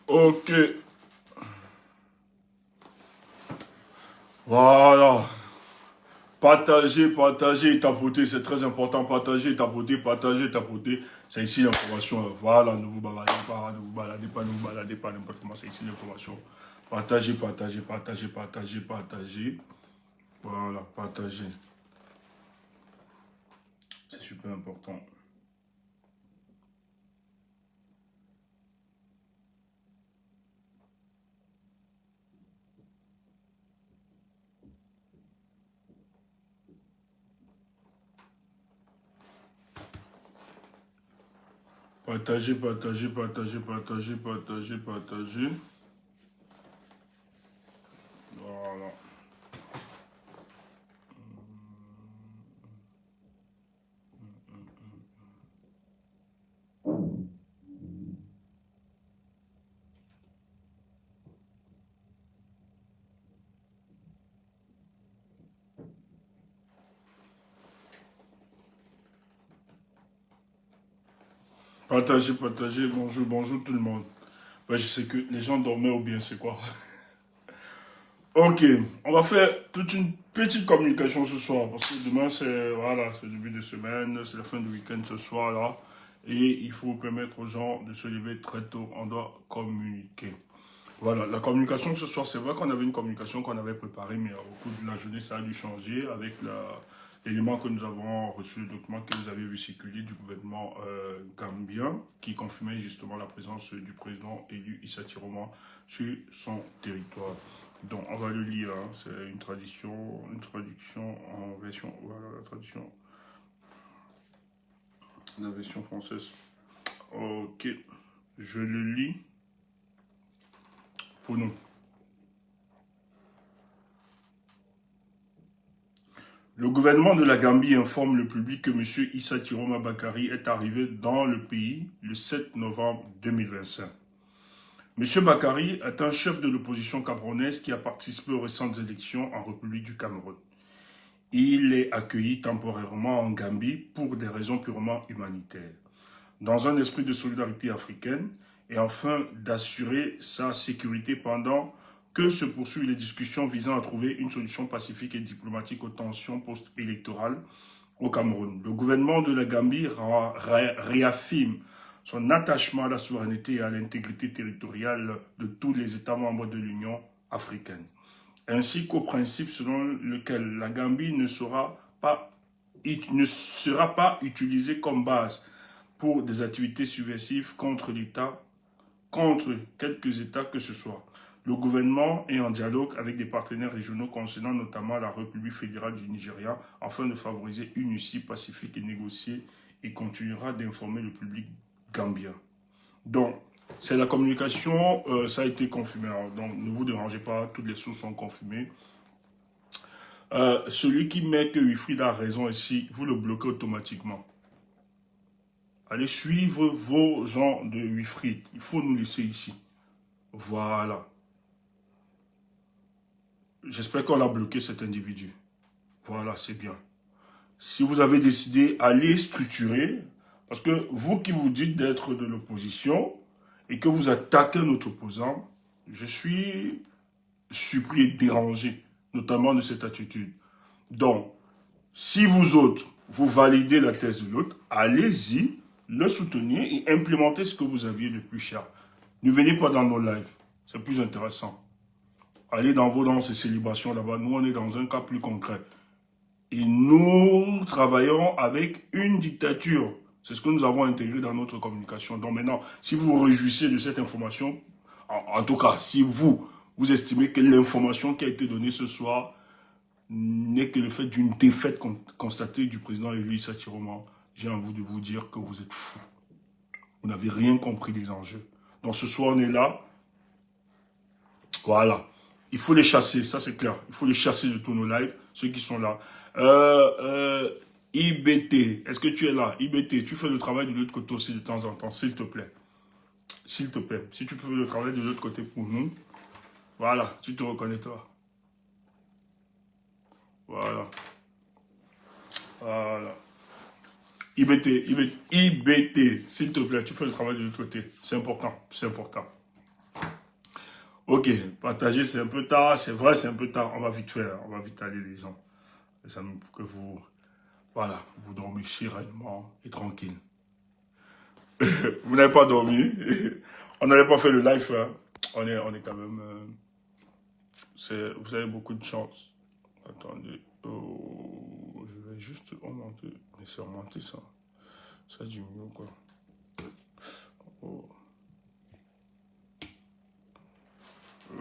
Ok. Voilà. Partager, partager et tapoter, c'est très important. Partager et tapoter. C'est ici l'information. Voilà, ne vous baladez pas, ne vous baladez pas, ne vous baladez pas, n'importe comment. C'est ici l'information. Partager, partager, partager, partager, partager. Voilà, partager. C'est super important. Partager, partager, partager, partager, partager, partager. Voilà. Partager, partager. Bonjour, bonjour tout le monde. Ouais, je sais que les gens dormaient ou bien c'est quoi. Ok, on va faire toute une petite communication ce soir parce que demain c'est voilà, c'est le début de semaine, c'est la fin du week-end ce soir là et il faut permettre aux gens de se lever très tôt. On doit communiquer. Voilà, la communication ce soir, c'est vrai qu'on avait une communication qu'on avait préparée, mais au cours de la journée, ça a dû changer avec l'élément que nous avons reçu, le document que vous avez vu circuler du gouvernement gambien, qui confirmait justement la présence du président élu Issa Tiroma sur son territoire. Donc, on va le lire, hein. C'est une traduction en version, voilà, la version française. Ok, je le lis pour nous. Le gouvernement de la Gambie informe le public que M. Issa Tiroma Bakari est arrivé dans le pays le 7 novembre 2025. M. Bakari est un chef de l'opposition camerounaise qui a participé aux récentes élections en République du Cameroun. Il est accueilli temporairement en Gambie pour des raisons purement humanitaires, dans un esprit de solidarité africaine et afin d'assurer sa sécurité pendant que se poursuivent les discussions visant à trouver une solution pacifique et diplomatique aux tensions post-électorales au Cameroun. Le gouvernement de la Gambie réaffirme son attachement à la souveraineté et à l'intégrité territoriale de tous les États membres de l'Union africaine, ainsi qu'au principe selon lequel la Gambie ne sera pas utilisée comme base pour des activités subversives contre l'État, contre quelques États que ce soit. Le gouvernement est en dialogue avec des partenaires régionaux concernant notamment la République fédérale du Nigeria afin de favoriser une issue pacifique et négociée et continuera d'informer le public gambien. Donc, c'est la communication, ça a été confirmé. Alors, donc, ne vous dérangez pas, toutes les sources sont confirmées. Celui qui met que Wilfried a raison ici, vous le bloquez automatiquement. Allez suivre vos gens de Wilfried. Il faut nous laisser ici. Voilà. J'espère qu'on a bloqué cet individu. Voilà, c'est bien. Si vous avez décidé, allez structurer. Parce que vous qui vous dites d'être de l'opposition et que vous attaquez notre opposant, je suis surpris et dérangé, notamment de cette attitude. Donc, si vous autres, vous validez la thèse de l'autre, allez-y, le soutenir et implémenter ce que vous aviez de plus cher. Ne venez pas dans nos lives, c'est plus intéressant. Allez dans vos danses et célébrations là-bas, nous on est dans un cas plus concret. Et nous travaillons avec une dictature. C'est ce que nous avons intégré dans notre communication. Donc maintenant, si vous vous réjouissez de cette information, en tout cas, si vous estimez que l'information qui a été donnée ce soir n'est que le fait d'une défaite constatée du président élu Issa Tiroma, j'ai envie de vous dire que vous êtes fous. Vous n'avez rien compris des enjeux. Donc ce soir, on est là. Voilà. Il faut les chasser, ça c'est clair. Il faut les chasser de tous nos lives, ceux qui sont là. IBT, est-ce que tu es là? IBT, tu fais le travail de l'autre côté aussi de temps en temps, s'il te plaît. S'il te plaît. Si tu peux le travail de l'autre côté pour nous. Voilà, tu te reconnais toi. Voilà. Voilà. IBT, s'il te plaît, tu fais le travail de l'autre côté. C'est important, c'est important. Ok, partager c'est un peu tard, c'est vrai, c'est un peu tard. On va vite faire, on va vite aller les gens. Les amis, pour que vous, voilà, vous dormez sereinement et tranquille. Vous n'avez pas dormi. On n'avait pas fait le live. Hein. On est quand même. Vous avez beaucoup de chance. Attendez. Oh, je vais juste augmenter. Mais c'est augmenté ça. Ça diminue ou quoi? Oh.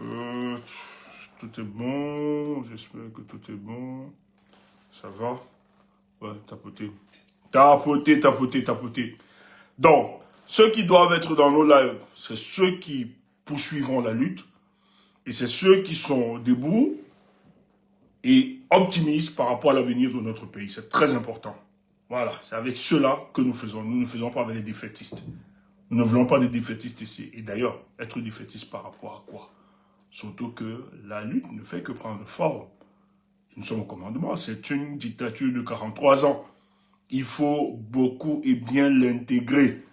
Euh, tout est bon. J'espère que tout est bon. Ça va? Ouais, tapoter. Tapoter, tapoter, tapoter. Donc, ceux qui doivent être dans nos lives, c'est ceux qui poursuivront la lutte. Et c'est ceux qui sont debout et optimistes par rapport à l'avenir de notre pays. C'est très important. Voilà, c'est avec ceux-là que nous faisons. Nous ne faisons pas avec les défaitistes. Nous ne voulons pas des défaitistes ici. Et d'ailleurs, être défaitiste par rapport à quoi? Surtout que la lutte ne fait que prendre forme. Nous sommes au commandement. C'est une dictature de 43 ans. Il faut beaucoup et bien l'intégrer.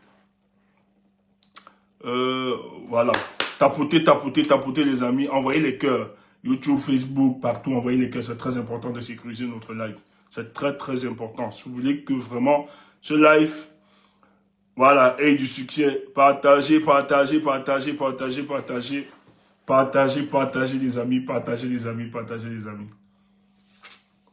Voilà. Tapotez, tapotez, tapotez les amis. Envoyez les cœurs. YouTube, Facebook, partout, envoyez les cœurs. C'est très important de sécuriser notre live. C'est très, très important. Si vous voulez que vraiment ce live, voilà, ait du succès, partagez, partagez, partagez, partagez, partagez. Partagez, partagez les amis, partagez les amis, partagez les amis.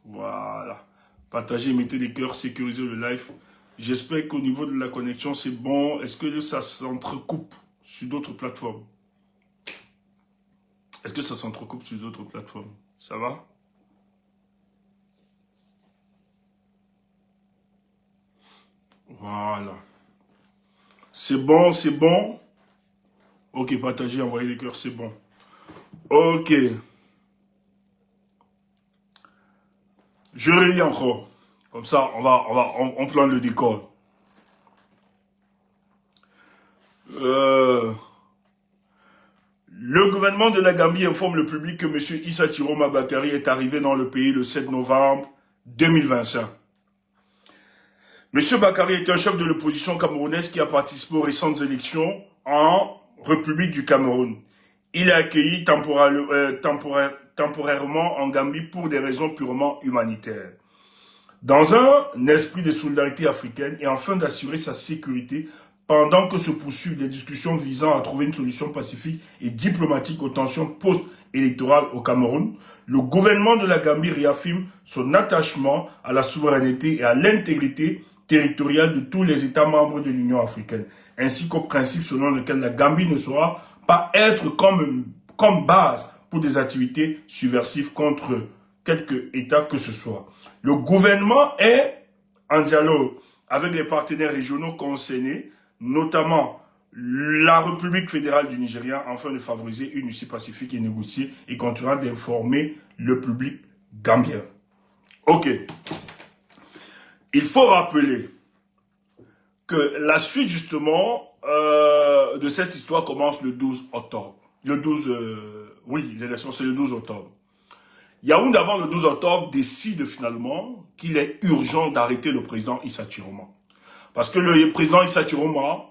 Voilà. Partagez, mettez les cœurs, sécurisez le live. J'espère qu'au niveau de la connexion, c'est bon. Est-ce que ça s'entrecoupe sur d'autres plateformes? Est-ce que ça s'entrecoupe sur d'autres plateformes? Ça va? Voilà. C'est bon, c'est bon. Ok, partagez, envoyez les cœurs, c'est bon. Ok. Je relis encore. Comme ça, on plante le décor. Le gouvernement de la Gambie informe le public que M. Issa Chiroma Bakary est arrivé dans le pays le 7 novembre 2025. M. Bakary est un chef de l'opposition camerounaise qui a participé aux récentes élections en République du Cameroun. Il est accueilli temporairement en Gambie pour des raisons purement humanitaires. Dans un esprit de solidarité africaine et afin d'assurer sa sécurité, pendant que se poursuivent des discussions visant à trouver une solution pacifique et diplomatique aux tensions post-électorales au Cameroun, le gouvernement de la Gambie réaffirme son attachement à la souveraineté et à l'intégrité territoriale de tous les États membres de l'Union africaine, ainsi qu'au principe selon lequel la Gambie ne saura pas être comme base pour des activités subversives contre quelque État que ce soit. Le gouvernement est en dialogue avec les partenaires régionaux concernés, notamment la République fédérale du Nigeria, afin de favoriser une issue pacifique et négociée et continuera d'informer le public gambien. Ok. Il faut rappeler que la suite, justement, de cette histoire commence le 12 octobre. Le 12, oui, l'élection, c'est le 12 octobre. Yaoundé, avant le 12 octobre, décide finalement qu'il est urgent d'arrêter le président Issa Chiroma. Parce que le président Issa Chiroma,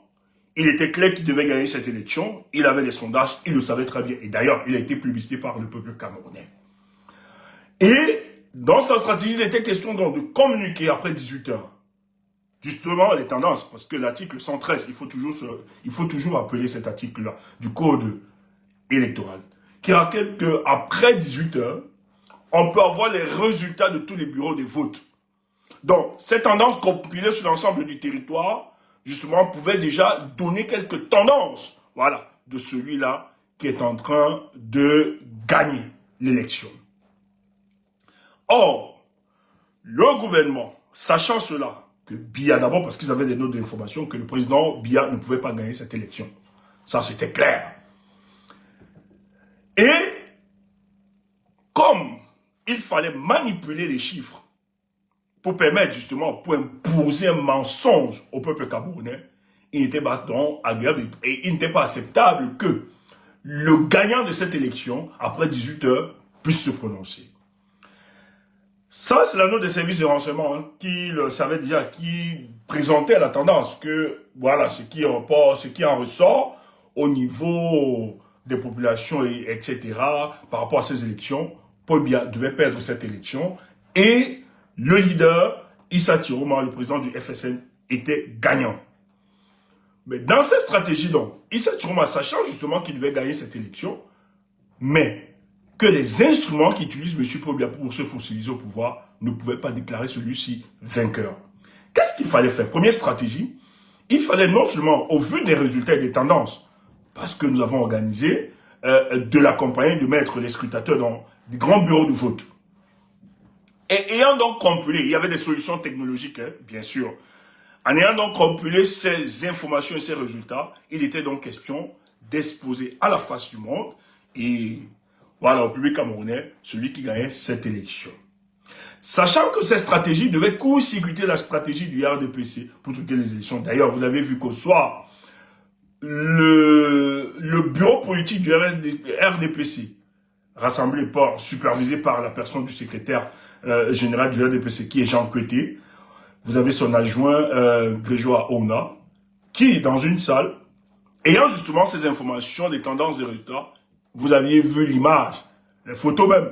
il était clair qu'il devait gagner cette élection. Il avait les sondages, il le savait très bien. Et d'ailleurs, il a été publicité par le peuple camerounais. Et dans sa stratégie, il était question donc de communiquer après 18 heures. Justement, les tendances, parce que l'article 113, il faut toujours appeler cet article-là du code électoral, qui rappelle qu'après 18 heures, on peut avoir les résultats de tous les bureaux de vote. Donc, cette tendance compilée sur l'ensemble du territoire, justement, pouvait déjà donner quelques tendances, voilà, de celui-là qui est en train de gagner l'élection. Or, le gouvernement, sachant cela, que Biya, d'abord parce qu'ils avaient des notes d'information, que le président Biya ne pouvait pas gagner cette élection. Ça, c'était clair. Et, comme il fallait manipuler les chiffres pour permettre justement, pour imposer un mensonge au peuple camerounais, il n'était pas donc agréable et il n'était pas acceptable que le gagnant de cette élection, après 18 heures, puisse se prononcer. Ça, c'est la note des services de renseignement hein, qui le savait déjà, qui présentait la tendance que, voilà, ce qui en ressort au niveau des populations, etc., par rapport à ces élections, Paul Biya devait perdre cette élection et le leader, Issa Chiroma, le président du FSN, était gagnant. Mais dans cette stratégie, donc, Issa Chiroma, sachant justement qu'il devait gagner cette élection, mais que les instruments qu'utilise M. Paul Biya pour se fossiliser au pouvoir ne pouvaient pas déclarer celui-ci vainqueur. Qu'est-ce qu'il fallait faire? Première stratégie, il fallait non seulement, au vu des résultats et des tendances, parce que nous avons organisé, de l'accompagner, de mettre les scrutateurs dans des grands bureaux de vote. Et ayant donc compilé, il y avait des solutions technologiques, hein, bien sûr. En ayant donc compilé ces informations et ces résultats, il était donc question d'exposer à la face du monde et voilà, au public camerounais, celui qui gagnait cette élection. Sachant que cette stratégie devait court-circuiter la stratégie du RDPC pour truquer les élections. D'ailleurs, vous avez vu qu'au soir, le bureau politique du RDPC, rassemblé supervisé par la personne du secrétaire général du RDPC, qui est Jean Coueté, vous avez son adjoint Grégoire Ouna, qui, dans une salle, ayant justement ces informations, des tendances, des résultats, vous aviez vu l'image, les photos même,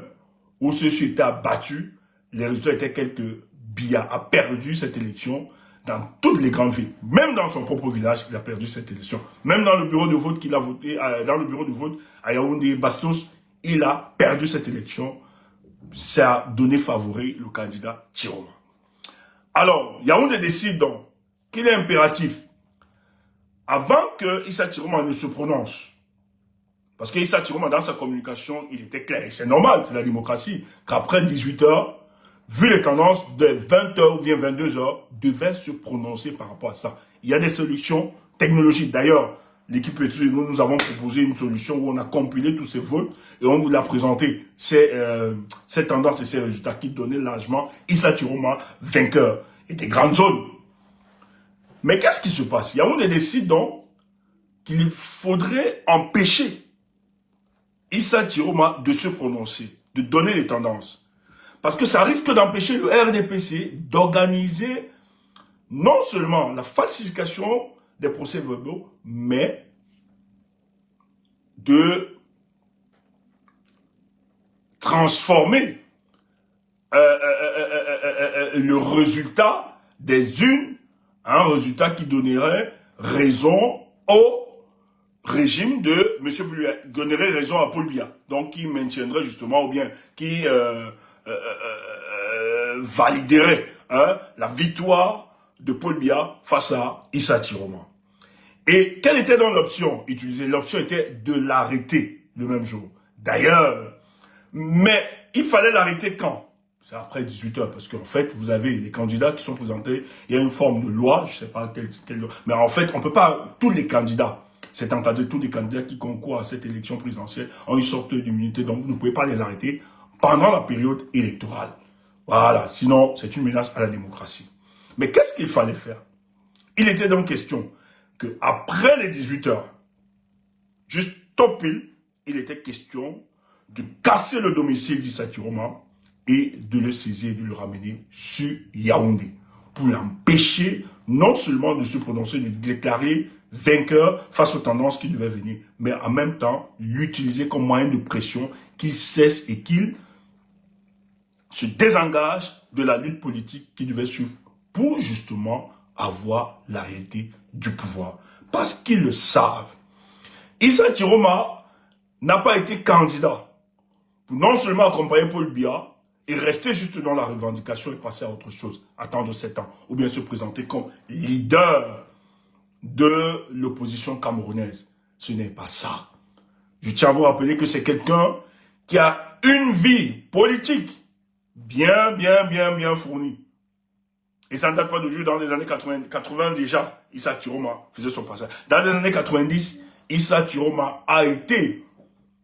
où ceci était abattu, les résultats étaient quelques Biya a perdu cette élection dans toutes les grandes villes. Même dans son propre village, il a perdu cette élection. Même dans le bureau de vote qu'il a voté, dans le bureau de vote à Yaoundé Bastos, il a perdu cette élection. Ça a donné favori le candidat Chiroma. Alors, Yaoundé décide donc qu'il est impératif, avant que Issa Chiroma ne se prononce, parce que Issa Chiroma, dans sa communication, il était clair, et c'est normal, c'est la démocratie, qu'après 18 h, vu les tendances de 20 h ou bien 22 h, devait se prononcer par rapport à ça. Il y a des solutions technologiques. D'ailleurs, l'équipe étude, nous avons proposé une solution où on a compilé tous ces votes et on vous l'a présenté. Ces tendances et ces résultats qui donnaient largement Issa Chiroma vainqueur et des grandes zones. Mais qu'est-ce qui se passe? Yaoundé décide donc qu'il faudrait empêcher Issa Chiroma de se prononcer, de donner les tendances. Parce que ça risque d'empêcher le RDPC d'organiser non seulement la falsification des procès-verbaux, mais de transformer le résultat des unes, un résultat qui donnerait raison au régime de M. Biya, donnerait raison à Paul Biya, donc qui maintiendrait justement, ou bien qui validerait la victoire de Paul Biya face à Issa Chiroma. Et quelle était donc l'option utilisée? L'option était de l'arrêter le même jour. D'ailleurs, mais il fallait l'arrêter quand? C'est après 18 h, parce qu'en fait, vous avez les candidats qui sont présentés, il y a une forme de loi, je ne sais pas quelle loi, mais en fait, on ne peut pas, tous les candidats, c'est encadré, tous les candidats qui concourent à cette élection présidentielle ont une sorte d'immunité, donc vous ne pouvez pas les arrêter pendant la période électorale. Voilà, sinon, c'est une menace à la démocratie. Mais qu'est-ce qu'il fallait faire? Il était donc question qu'après les 18 h, juste top pile, il était question de casser le domicile d'Issa Chiroma et de le saisir et de le ramener sur Yaoundé pour l'empêcher non seulement de se prononcer, de déclarer vainqueur face aux tendances qui devaient venir, mais en même temps l'utiliser comme moyen de pression, qu'il cesse et qu'il se désengage de la lutte politique qui devait suivre pour justement avoir la réalité du pouvoir. Parce qu'ils le savent. Issa Chiroma n'a pas été candidat pour non seulement accompagner Paul Biya et rester juste dans la revendication et passer à autre chose, attendre 7 ans, ou bien se présenter comme leader de l'opposition camerounaise. Ce n'est pas ça. Je tiens à vous rappeler que c'est quelqu'un qui a une vie politique bien fournie. Et ça ne date pas d'aujourd'hui, dans les années 80 déjà, Issa Chiroma faisait son passage. Dans les années 90, Issa Chiroma a été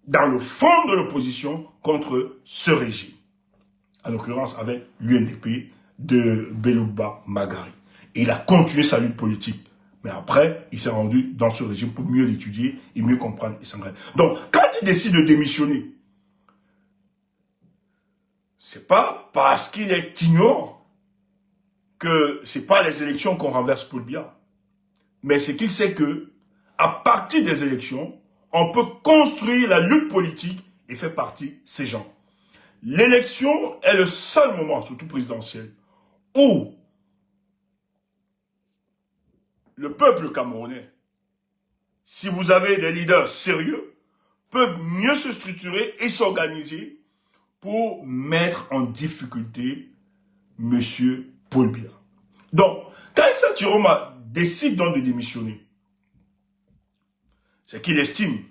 dans le fond de l'opposition contre ce régime. En l'occurrence avec l'UNDP de Belouba Magari. Et il a continué sa lutte politique. Mais après, il s'est rendu dans ce régime pour mieux l'étudier et mieux comprendre et s'engager. Donc, quand il décide de démissionner, c'est pas parce qu'il est ignorant que c'est pas les élections qu'on renverse Paul Biya. Mais c'est qu'il sait que, à partir des élections, on peut construire la lutte politique et faire partie de ces gens. L'élection est le seul moment, surtout présidentiel, où le peuple camerounais, si vous avez des leaders sérieux, peuvent mieux se structurer et s'organiser pour mettre en difficulté M. Paul Biya. Donc, quand Issa Chiroma décide donc de démissionner, c'est qu'il estime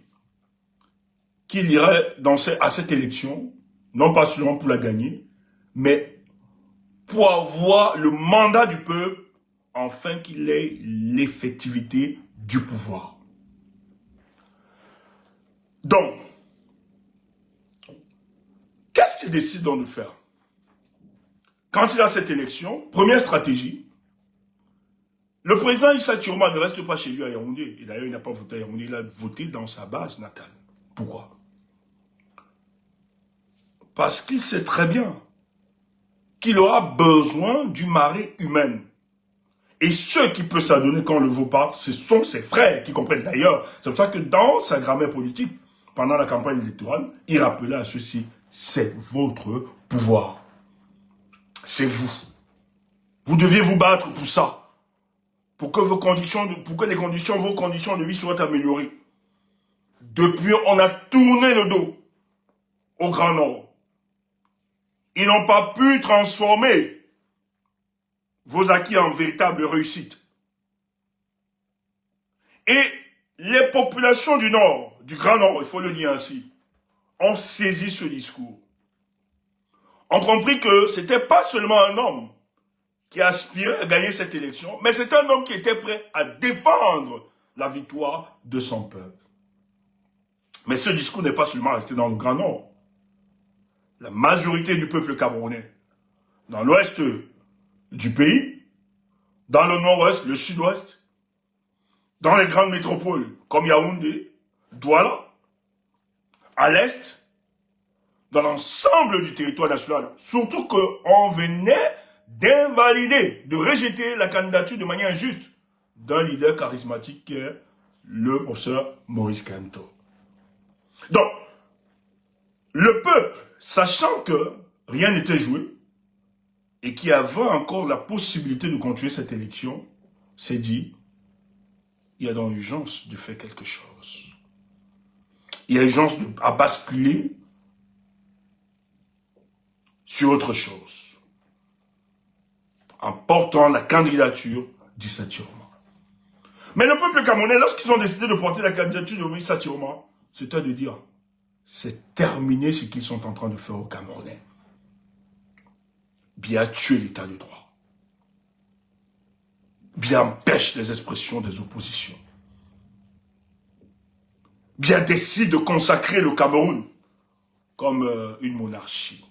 qu'il irait à cette élection, non pas seulement pour la gagner, mais pour avoir le mandat du peuple, afin qu'il ait l'effectivité du pouvoir. Donc, qu'est-ce qu'il décide donc de faire? Quand il a cette élection, première stratégie, le président Issa Chiroma ne reste pas chez lui à Yaoundé. Et d'ailleurs, il n'a pas voté à Yaoundé, il a voté dans sa base natale. Pourquoi? Parce qu'il sait très bien qu'il aura besoin d'une marée humaine. Et ceux qui peuvent s'adonner quand on ne le vaut pas, ce sont ses frères qui comprennent. D'ailleurs, c'est pour ça que dans sa grammaire politique, pendant la campagne électorale, il rappelait à ceux-ci, c'est votre pouvoir. C'est vous. Vous deviez vous battre pour ça. Pour que vos conditions de vie soient améliorées. Depuis, on a tourné le dos au Grand Nord. Ils n'ont pas pu transformer vos acquis en véritable réussite. Et les populations du Nord, du Grand Nord, il faut le dire ainsi, ont saisi ce discours. Ont compris que ce n'était pas seulement un homme qui aspirait à gagner cette élection, mais c'est un homme qui était prêt à défendre la victoire de son peuple. Mais ce discours n'est pas seulement resté dans le Grand Nord. La majorité du peuple camerounais, dans l'ouest du pays, dans le nord-ouest, le sud-ouest, dans les grandes métropoles comme Yaoundé, Douala, à l'est, dans l'ensemble du territoire national, surtout qu'on venait d'invalider, de rejeter la candidature de manière injuste d'un leader charismatique qui est le professeur Maurice Kamto. Donc, le peuple, sachant que rien n'était joué et qui avait encore la possibilité de continuer cette élection, s'est dit, il y a donc urgence de faire quelque chose. Il y a urgence à basculer sur autre chose, en portant la candidature d'Issa Chiroma. Mais le peuple camerounais, lorsqu'ils ont décidé de porter la candidature d'Issa Chiroma, c'était de dire, c'est terminé ce qu'ils sont en train de faire aux Camerounais. Bien tuer l'état de droit. Bien empêche les expressions des oppositions. Bien décide de consacrer le Cameroun comme une monarchie.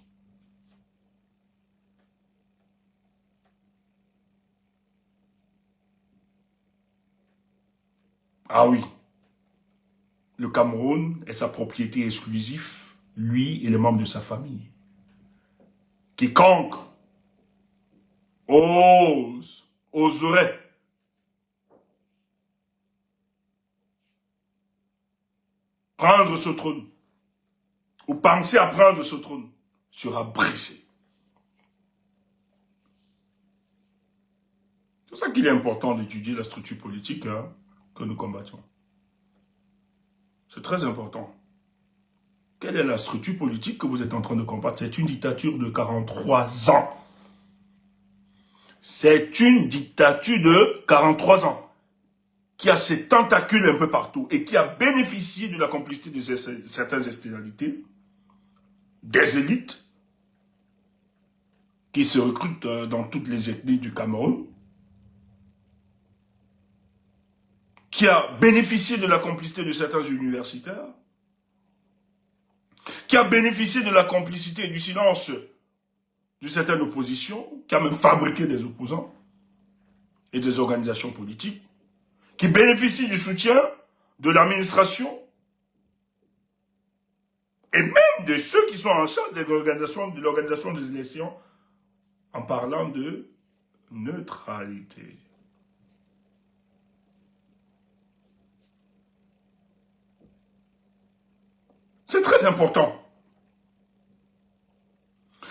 Ah oui, le Cameroun est sa propriété exclusive, lui et les membres de sa famille. Quiconque oserait prendre ce trône, ou penser à prendre ce trône, sera brisé. C'est pour ça qu'il est important d'étudier la structure politique que nous combattons. C'est très important. Quelle est la structure politique que vous êtes en train de combattre? C'est une dictature de 43 ans. C'est une dictature de 43 ans qui a ses tentacules un peu partout et qui a bénéficié de la complicité de certaines externalités, des élites qui se recrutent dans toutes les ethnies du Cameroun, qui a bénéficié de la complicité de certains universitaires, qui a bénéficié de la complicité et du silence de certaines oppositions, qui a même fabriqué des opposants et des organisations politiques, qui bénéficie du soutien de l'administration et même de ceux qui sont en charge de l'organisation des élections en parlant de neutralité. très important.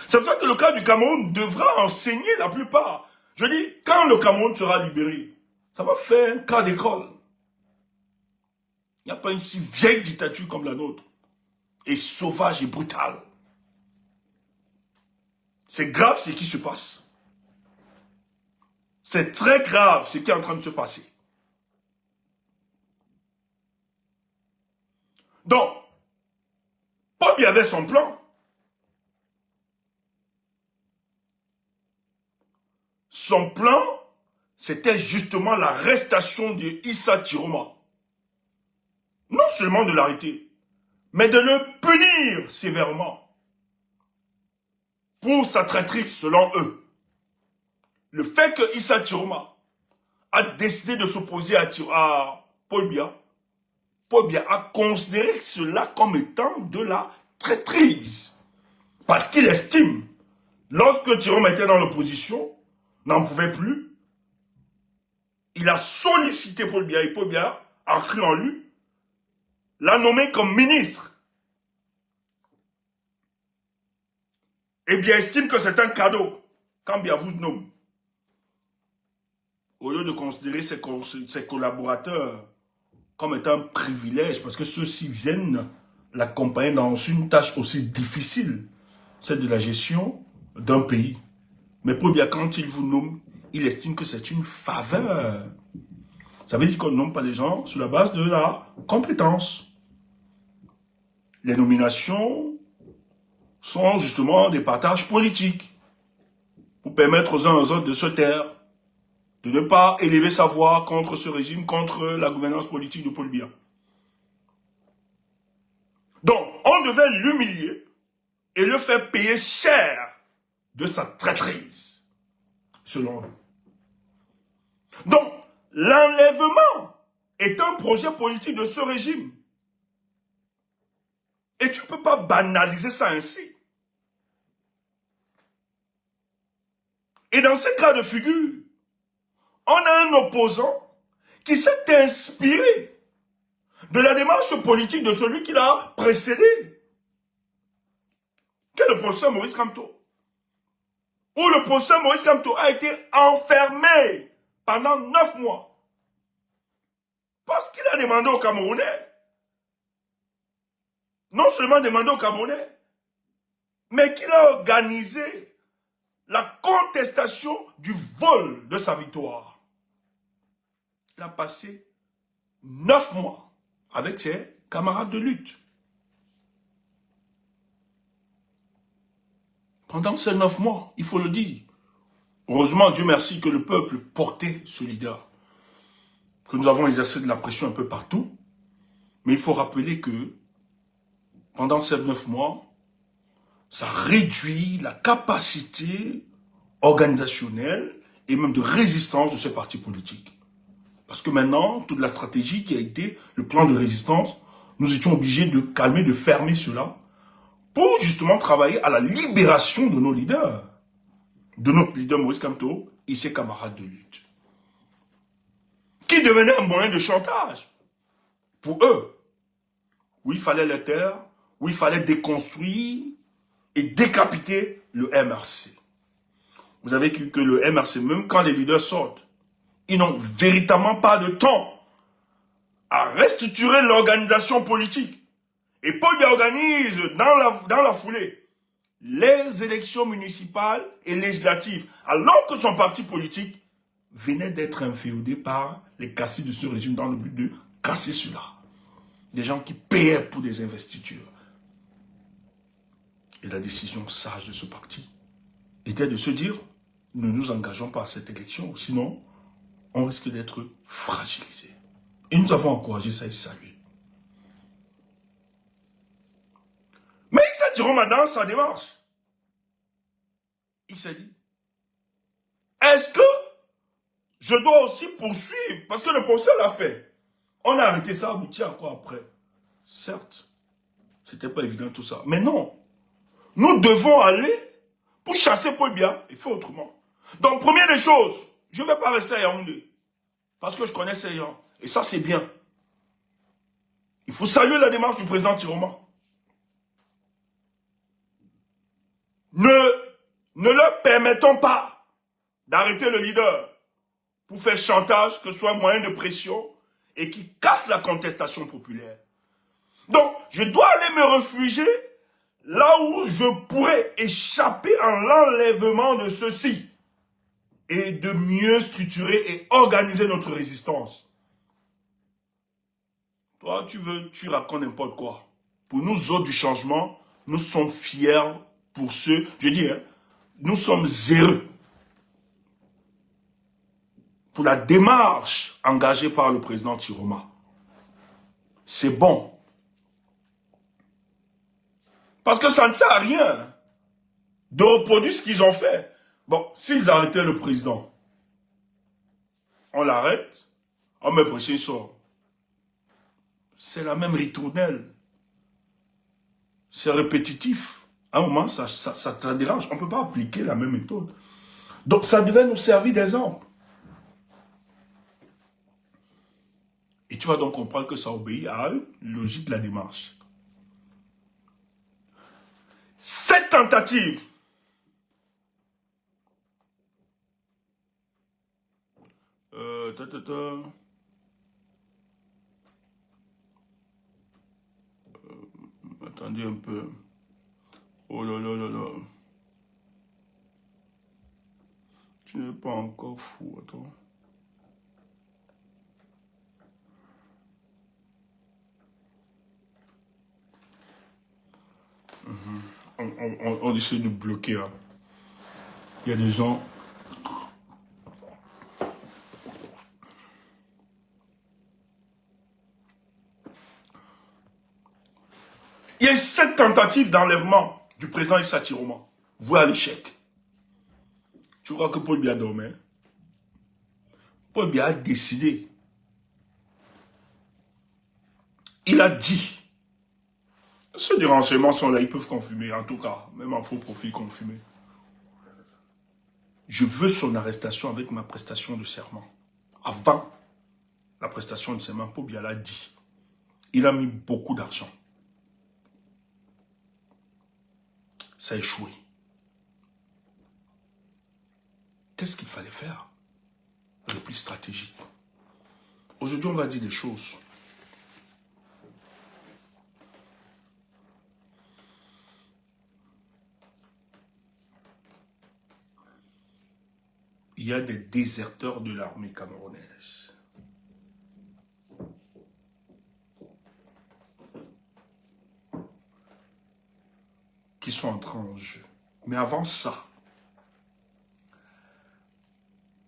C'est pour ça que le cas du Cameroun devra enseigner la plupart. Je dis, quand le Cameroun sera libéré, ça va faire un cas d'école. Il n'y a pas une si vieille dictature comme la nôtre. Et sauvage et brutale. C'est grave ce qui se passe. C'est très grave ce qui est en train de se passer. Donc, Paul Biya avait son plan. Son plan, c'était justement l'arrestation de Issa Chiroma. Non seulement de l'arrêter, mais de le punir sévèrement pour sa traîtrise selon eux. Le fait que Issa Chiroma a décidé de s'opposer à Paul Biya a considéré cela comme étant de la traîtrise. Parce qu'il estime, lorsque Chiroma était dans l'opposition, n'en pouvait plus, il a sollicité Paul Biya et Paul Biya a cru en lui, l'a nommé comme ministre. Et bien estime que c'est un cadeau quand Biya vous nomme. Au lieu de considérer ses collaborateurs comme étant un privilège, parce que ceux-ci viennent l'accompagner dans une tâche aussi difficile, celle de la gestion d'un pays. Mais Paul Biya, quand il vous nomme, il estime que c'est une faveur. Ça veut dire qu'on ne nomme pas les gens sur la base de la compétence. Les nominations sont justement des partages politiques pour permettre aux uns aux autres de se taire, de ne pas élever sa voix contre ce régime, contre la gouvernance politique de Paul Biya. Donc, on devait l'humilier et le faire payer cher de sa traîtrise, selon eux. Donc, l'enlèvement est un projet politique de ce régime. Et tu ne peux pas banaliser ça ainsi. Et dans ces cas de figure, on a un opposant qui s'est inspiré de la démarche politique de celui qui l'a précédé, qui est le professeur Maurice Kamto. Où le professeur Maurice Kamto a été enfermé pendant 9 mois. Parce qu'il a demandé aux Camerounais, non seulement demandé aux Camerounais, mais qu'il a organisé la contestation du vol de sa victoire. Il a passé 9 mois avec ses camarades de lutte. Pendant ces 9 mois, il faut le dire, heureusement, Dieu merci, que le peuple portait ce leader. Que nous avons exercé de la pression un peu partout. Mais il faut rappeler que pendant ces 9 mois, ça réduit la capacité organisationnelle et même de résistance de ces partis politiques. Parce que maintenant, toute la stratégie qui a été le plan de résistance, nous étions obligés de calmer, de fermer cela pour justement travailler à la libération de nos leaders. De notre leader Maurice Kamto et ses camarades de lutte. Qui devenait un moyen de chantage pour eux. Où il fallait les taire, où il fallait déconstruire et décapiter le MRC. Vous avez vu que le MRC, même quand les leaders sortent, ils n'ont véritablement pas de temps à restructurer l'organisation politique. Et Paul Biya organise dans la foulée les élections municipales et législatives, alors que son parti politique venait d'être inféodé par les caciques de ce régime dans le but de casser cela. Des gens qui payaient pour des investitures. Et la décision sage de ce parti était de se dire, ne nous engageons pas à cette élection, sinon on risque d'être fragilisé. Et nous avons encouragé ça et salué. Mais Issa Chiroma dans sa démarche, il s'est dit, est-ce que je dois aussi poursuivre? Parce que le procès l'a fait. On a arrêté ça, abouti à quoi après? Certes, c'était pas évident tout ça. Mais non, nous devons aller pour chasser Paul Biya et faire autrement. Donc, première des choses, je ne vais pas rester à Yaoundé. Parce que je connais ces gens. Et ça, c'est bien. Il faut saluer la démarche du président Chiroma. Ne leur permettons pas d'arrêter le leader pour faire chantage, que ce soit un moyen de pression et qui casse la contestation populaire. Donc, je dois aller me réfugier là où je pourrais échapper à l'enlèvement de ceux-ci et de mieux structurer et organiser notre résistance. Toi, tu racontes n'importe quoi. Pour nous autres du changement, nous sommes fiers pour ceux, je dis, hein, nous sommes heureux pour la démarche engagée par le président Chiroma. C'est bon. Parce que ça ne sert à rien de reproduire ce qu'ils ont fait. Bon, s'ils arrêtaient le président, on l'arrête, on met pression, il sort. C'est la même ritournelle. C'est répétitif. À un moment, ça dérange. On ne peut pas appliquer la même méthode. Donc, ça devait nous servir d'exemple. Et tu vas donc comprendre que ça obéit à une logique de la démarche. Cette tentative attendez un peu. Oh là là là là. Tu n'es pas encore fou, attends. On essaie de bloquer. Hein. Il y a des gens... Il y a cette tentative d'enlèvement du président Issa Chiroma. Voire l'échec. Tu crois que Paul Biya dormait? Paul Biya a décidé. Il a dit. Ceux des renseignements sont là, ils peuvent confirmer. En tout cas, même en faux profil confirmé. Je veux son arrestation avec ma prestation de serment. Avant la prestation de serment, Paul Biya l'a dit. Il a mis beaucoup d'argent. Ça a échoué. Qu'est-ce qu'il fallait faire? Le plus stratégique. Aujourd'hui, on va dire des choses. Il y a des déserteurs de l'armée camerounaise. Qui sont entrés en jeu. Mais avant ça,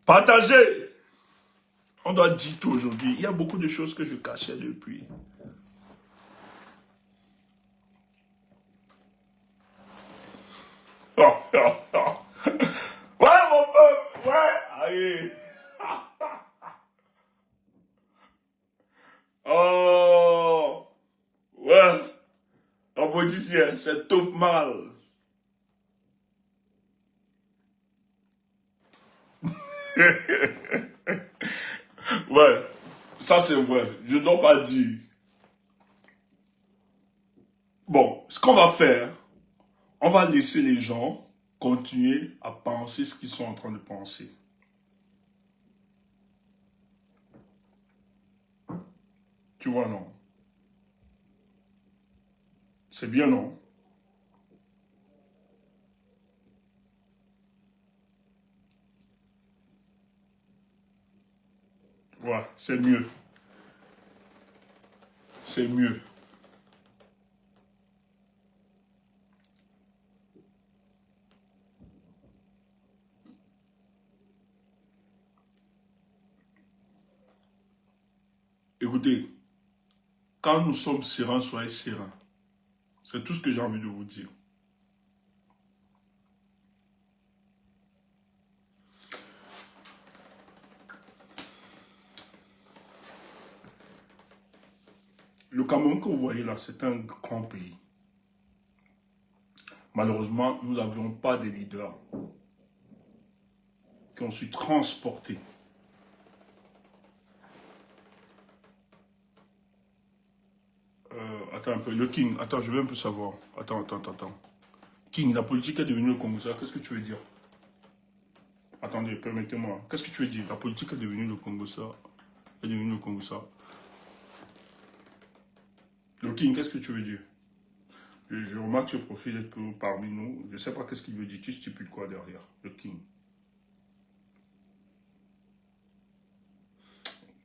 partagez. On doit dire tout aujourd'hui. Il y a beaucoup de choses que je cachais depuis. Ouais, mon peuple, ouais. Allez. Oh, ouais. En politicien, c'est tout mal. Ouais, ça c'est vrai. Je ne dois pas dire. Bon, ce qu'on va faire, on va laisser les gens continuer à penser ce qu'ils sont en train de penser. Tu vois, non? C'est bien, non? Ouais, c'est mieux. C'est mieux. Écoutez, quand nous sommes sereins, soyez sereins. C'est tout ce que j'ai envie de vous dire. Le Cameroun que vous voyez là, c'est un grand pays. Malheureusement, nous n'avions pas des leaders qui ont su transporter. Attends un peu, le King, attends, je veux un peu savoir. Attends. King, la politique est devenue le Congo. Qu'est-ce que tu veux dire? Attendez, permettez-moi. Qu'est-ce que tu veux dire? La politique est devenue le Congo, ça. Est devenue le Congo, ça. Le King, qu'est-ce que tu veux dire? Je remarque ce profil être parmi nous. Je ne sais pas qu'est-ce qu'il veut dire. Tu stipules quoi derrière? Le King.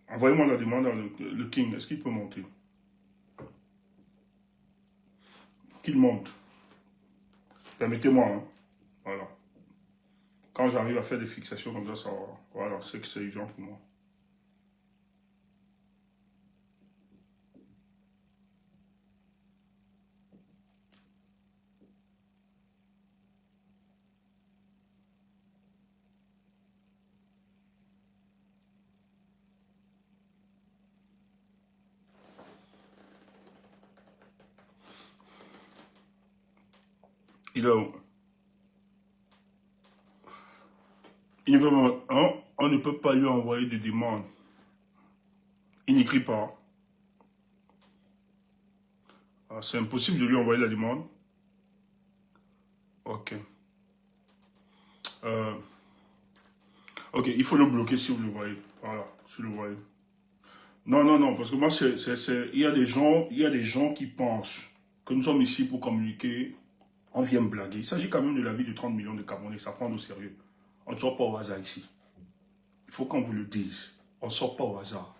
Envoyez-moi la demande à le King. Est-ce qu'il peut monter? Qu'il monte. Permettez-moi, hein. Voilà. Quand j'arrive à faire des fixations comme ça, voilà, c'est que c'est urgent pour moi. Il est où? Il veut, hein? On ne peut pas lui envoyer de demande. Il n'écrit pas. C'est impossible de lui envoyer la demande. Ok. Euh, ok, il faut le bloquer si vous le voyez. Voilà, si vous le voyez. Non, non, non, parce que moi, il y a des gens qui pensent que nous sommes ici pour communiquer. On vient blaguer. Il s'agit quand même de la vie de 30 millions de Camerounais. Ça prend au sérieux. On ne sort pas au hasard ici. Il faut qu'on vous le dise. On ne sort pas au hasard.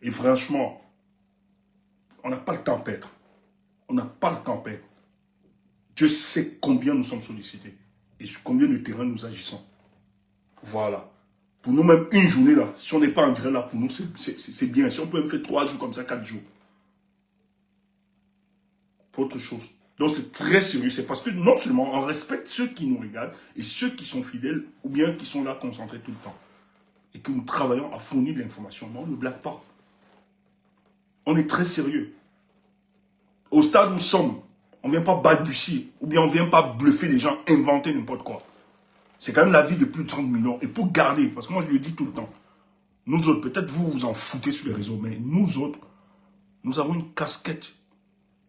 Et franchement, on n'a pas le temps à perdre. On n'a pas le temps à perdre. Dieu sait combien nous sommes sollicités. Et sur combien de terrain nous agissons. Voilà. Pour nous, même une journée là, si on n'est pas en direct là, pour nous, c'est bien. Si on peut même faire 3 jours comme ça, 4 jours. Pour autre chose. Donc c'est très sérieux. C'est parce que non seulement on respecte ceux qui nous regardent et ceux qui sont fidèles ou bien qui sont là concentrés tout le temps. Et que nous travaillons à fournir de l'information. Non, on ne blague pas. On est très sérieux. Au stade où nous sommes, on ne vient pas balbutier ou bien on ne vient pas bluffer les gens, inventer n'importe quoi. C'est quand même la vie de plus de 30 millions. Et pour garder, parce que moi je le dis tout le temps, nous autres, peut-être vous vous en foutez sur les réseaux, mais nous autres, nous avons une casquette,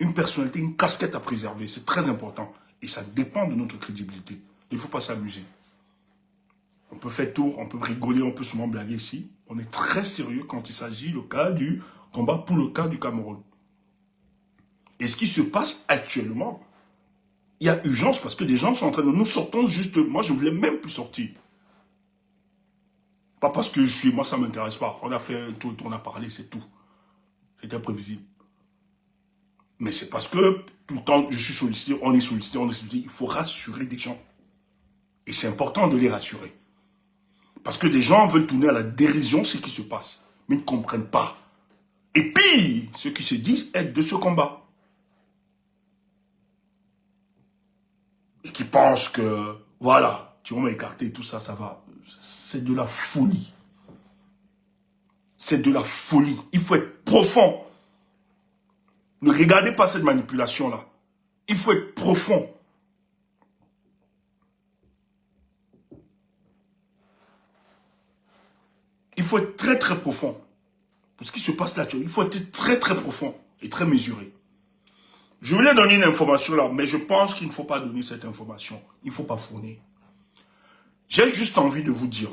une personnalité, une casquette à préserver. C'est très important. Et ça dépend de notre crédibilité. Il ne faut pas s'amuser. On peut faire tour, on peut rigoler, on peut souvent blaguer ici. On est très sérieux quand il s'agit le cas du combat pour le cas du Cameroun. Et ce qui se passe actuellement, il y a urgence parce que des gens sont en train de nous sortir juste. Moi, je ne voulais même plus sortir. Pas parce que je suis, moi, ça ne m'intéresse pas. On a fait un tour, on a parlé, c'est tout. C'était prévisible. Mais c'est parce que tout le temps, je suis sollicité, on est sollicité, on est sollicité. Il faut rassurer des gens. Et c'est important de les rassurer. Parce que des gens veulent tourner à la dérision ce qui se passe. Mais ils ne comprennent pas. Et puis, ceux qui se disent être de ce combat. Et qui pensent que, voilà, tu vas m'écarter, tout ça, ça va. C'est de la folie. C'est de la folie. Il faut être profond. Ne regardez pas cette manipulation-là. Il faut être profond. Il faut être très très profond. Pour ce qui se passe là, il faut être très très profond et très mesuré. Je voulais donner une information là, mais je pense qu'il ne faut pas donner cette information. Il ne faut pas fournir. J'ai juste envie de vous dire.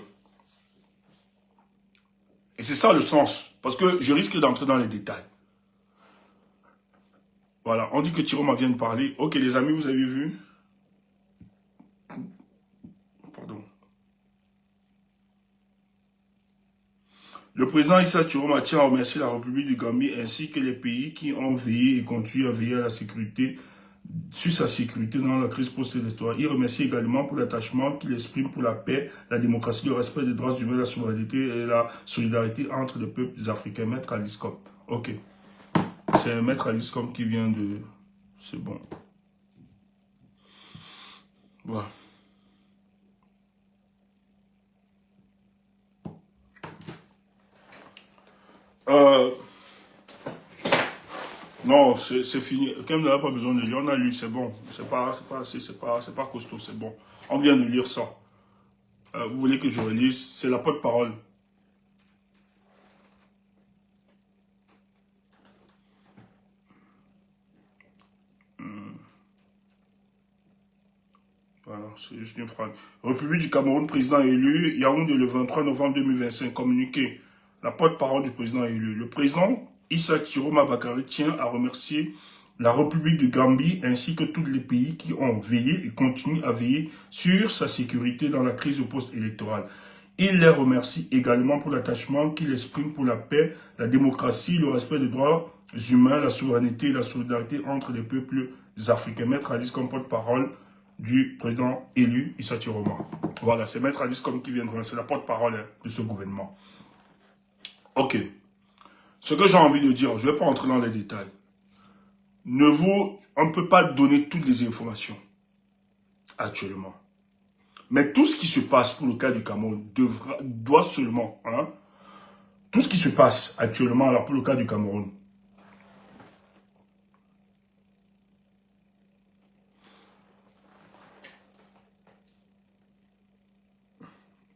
Et c'est ça le sens. Parce que je risque d'entrer dans les détails. Voilà, on dit que Thierry vient de parler. Ok les amis, vous avez vu? Pardon. Le président Issa Thierry tient à remercier la République du Gambie ainsi que les pays qui ont veillé et continuent à veiller à la sécurité, sur sa sécurité dans la crise post-électorale. Il remercie également pour l'attachement qu'il exprime pour la paix, la démocratie, le respect des droits humains, la souveraineté et la solidarité entre les peuples africains. Maître Aliscom. Ok. C'est Maître Aliscom qui vient de... C'est bon. Voilà. Non, c'est fini. Quand n'a pas besoin de lire, on a lu, c'est bon. C'est pas costaud, c'est bon. On vient de lire ça. Vous voulez que je relise? C'est la porte-parole. Voilà, c'est juste une phrase. République du Cameroun, président élu, Yaoundé le 23 novembre 2025, communiqué. La porte-parole du président élu. Le président Issa Chiroma Bakary tient à remercier la République de Gambie ainsi que tous les pays qui ont veillé et continuent à veiller sur sa sécurité dans la crise post-électorale. Il les remercie également pour l'attachement qu'il exprime pour la paix, la démocratie, le respect des droits humains, la souveraineté et la solidarité entre les peuples africains. Maître Alice comme porte-parole du président élu Issa Chiroma. Voilà, c'est Maître Alice comme qui vient de c'est la porte-parole de ce gouvernement. Ok. Ce que j'ai envie de dire, je ne vais pas entrer dans les détails. On ne peut pas donner toutes les informations actuellement. Mais tout ce qui se passe pour le cas du Cameroun doit seulement, tout ce qui se passe actuellement alors pour le cas du Cameroun,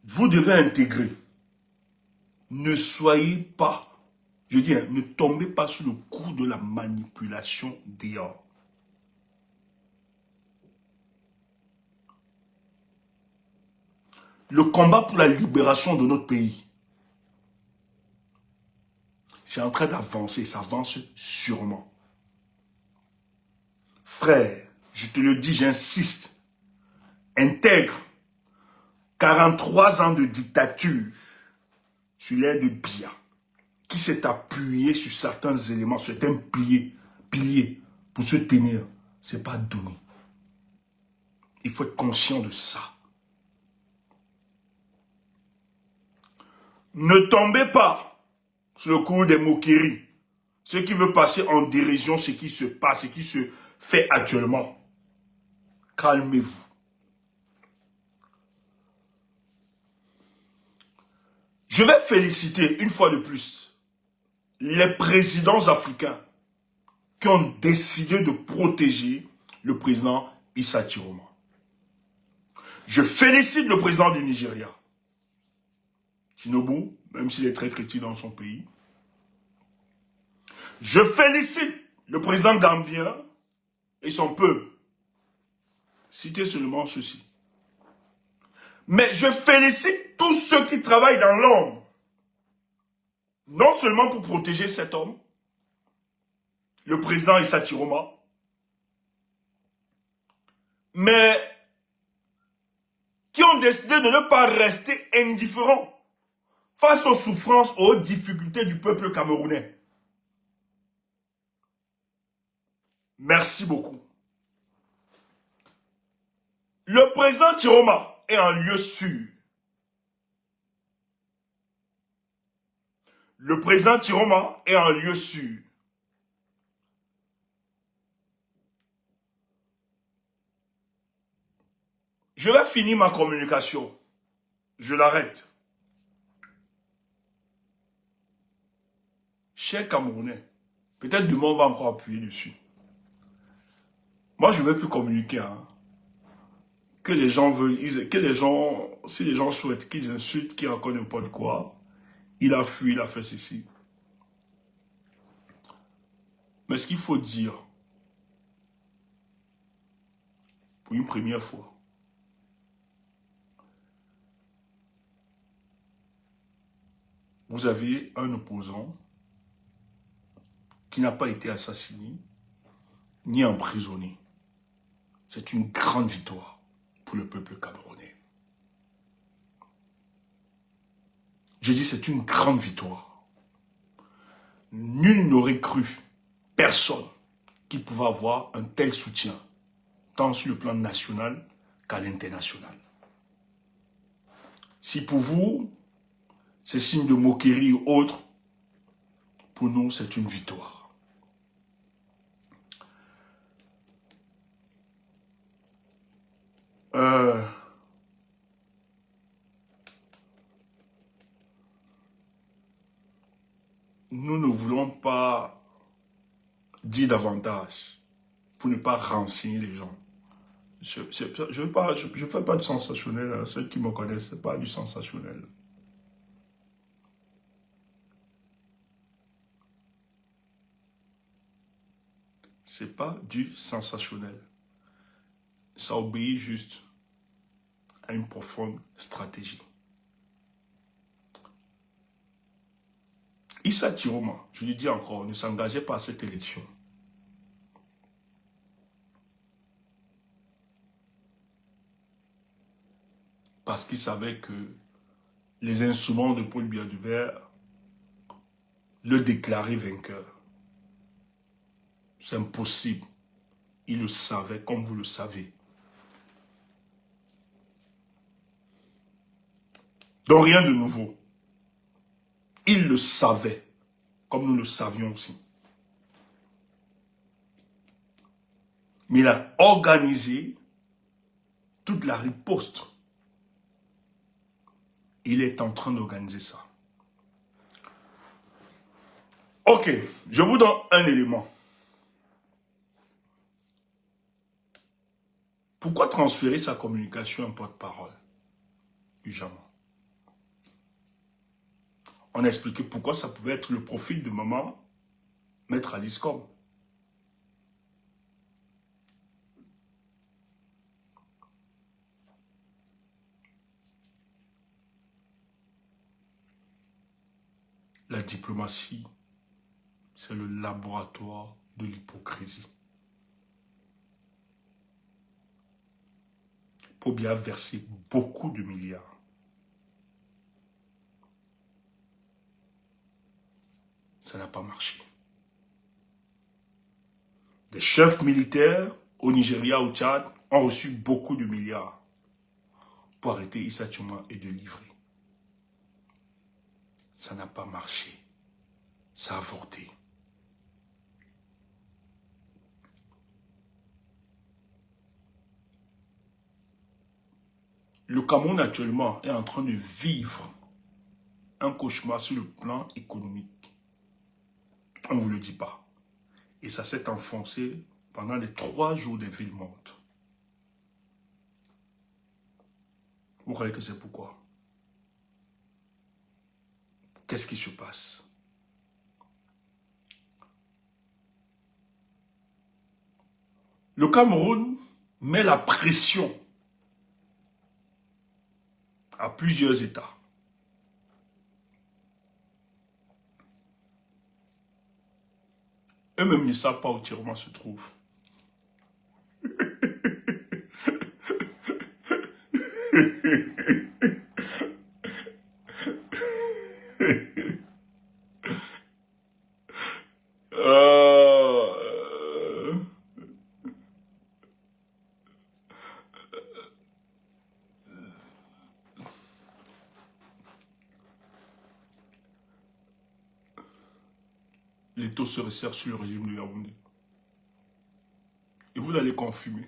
vous devez intégrer. Ne soyez pas, je dis, ne tombez pas sous le coup de la manipulation dehors. Le combat pour la libération de notre pays, c'est en train d'avancer, ça avance sûrement. Frère, je te le dis, j'insiste, intègre 43 ans de dictature sur l'aide de Biya, qui s'est appuyé sur certains éléments, certains piliers pour se tenir, c'est pas donné. Il faut être conscient de ça. Ne tombez pas sur le coup des moqueries. Ce qui veut passer en dérision, ce qui se passe, ce qui se fait actuellement. Calmez-vous. Je vais féliciter une fois de plus les présidents africains qui ont décidé de protéger le président Issa Chiroma. Je félicite le président du Nigeria, Tinubu, même s'il est très critique dans son pays. Je félicite le président gambien et son peuple. Citez seulement ceci. Mais je félicite tous ceux qui travaillent dans l'ombre. Non seulement pour protéger cet homme, le président Issa Chiroma, mais qui ont décidé de ne pas rester indifférents face aux souffrances, aux difficultés du peuple camerounais. Merci beaucoup. Le président Chiroma est en lieu sûr. Le président Chiroma est en lieu sûr. Je vais finir ma communication. Je l'arrête. Chers Camerounais, peut-être demain on va encore appuyer dessus. Moi, je ne vais plus communiquer. Que les gens veulent, si les gens souhaitent qu'ils insultent, qu'ils racontent n'importe quoi, il a fui, il a fait ceci. Mais ce qu'il faut dire, pour une première fois, vous avez un opposant qui n'a pas été assassiné, ni emprisonné. C'est une grande victoire pour le peuple camerounais. Je dis c'est une grande victoire. Nul n'aurait cru, personne, qui pouvait avoir un tel soutien, tant sur le plan national qu'à l'international. Si pour vous, c'est signe de moquerie ou autre, pour nous, c'est une victoire. Nous ne voulons pas dire davantage pour ne pas renseigner les gens. Je ne fais pas du sensationnel. Ceux qui me connaissent, ce n'est pas du sensationnel. Ce n'est pas du sensationnel. Ça obéit juste a une profonde stratégie. Issa Chiroma, je lui dis encore, ne s'engageait pas à cette élection. Parce qu'il savait que les instruments de Paul Biya du Vert le déclaraient vainqueur. C'est impossible. Il le savait comme vous le savez. Donc rien de nouveau. Il le savait, comme nous le savions aussi. Mais il a organisé toute la riposte. Il est en train d'organiser ça. Ok, je vous donne un élément. Pourquoi transférer sa communication à un porte-parole du Jama? On a expliqué pourquoi ça pouvait être le profil de maman, Maître Alice Com. La diplomatie, c'est le laboratoire de l'hypocrisie. Paul Biya a versé beaucoup de milliards. Ça n'a pas marché. Des chefs militaires au Nigeria, au Tchad, ont reçu beaucoup de milliards pour arrêter Issa Chiroma et de livrer. Ça n'a pas marché. Ça a avorté. Le Cameroun actuellement est en train de vivre un cauchemar sur le plan économique. On ne vous le dit pas. Et ça s'est enfoncé pendant les 3 jours des villes montes. Vous croyez que c'est pourquoi? Qu'est-ce qui se passe? Le Cameroun met la pression à plusieurs États. Eux-mêmes ne savent pas où Chiroma se trouve. Les taux se resserrent sur le régime de Yaoundé. Et vous allez confumer.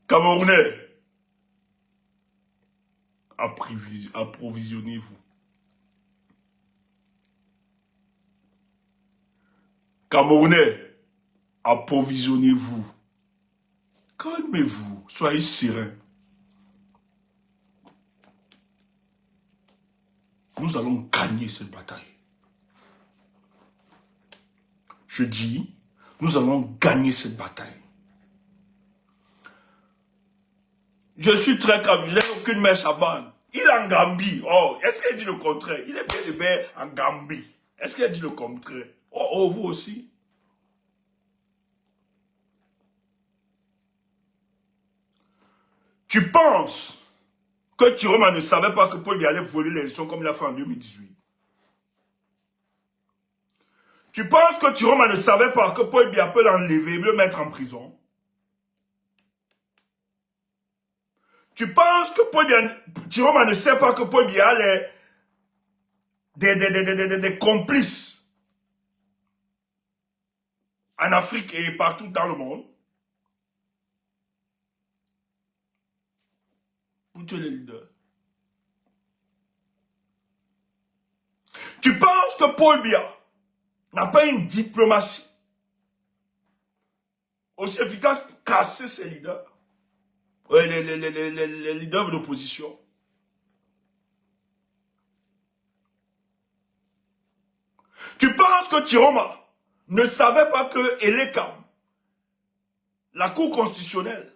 Camerounais, approvisionnez-vous. Camerounais, approvisionnez-vous. Calmez-vous, soyez serein. Nous allons gagner cette bataille. Je dis, nous allons gagner cette bataille. Je suis très calme, il n'a aucune mèche à vendre. Il est en Gambie. Oh, est-ce qu'il dit le contraire? Il est bien et bien en Gambie. Est-ce qu'il dit le contraire? Oh, oh, vous aussi? Tu penses que Chiroma ne savait pas que Paul Biya allait voler l'élection comme il a fait en 2018? Tu penses que Chiroma ne savait pas que Paul Biya peut l'enlever et le mettre en prison? Tu penses que Chiroma ne sait pas que Paul Biya a des complices en Afrique et partout dans le monde? Pour tuer les leaders. Tu penses que Paul Biya n'a pas une diplomatie aussi efficace pour casser ses leaders? Les leaders de l'opposition. Tu penses que Tiroma ne savait pas que Elekam, la Cour constitutionnelle,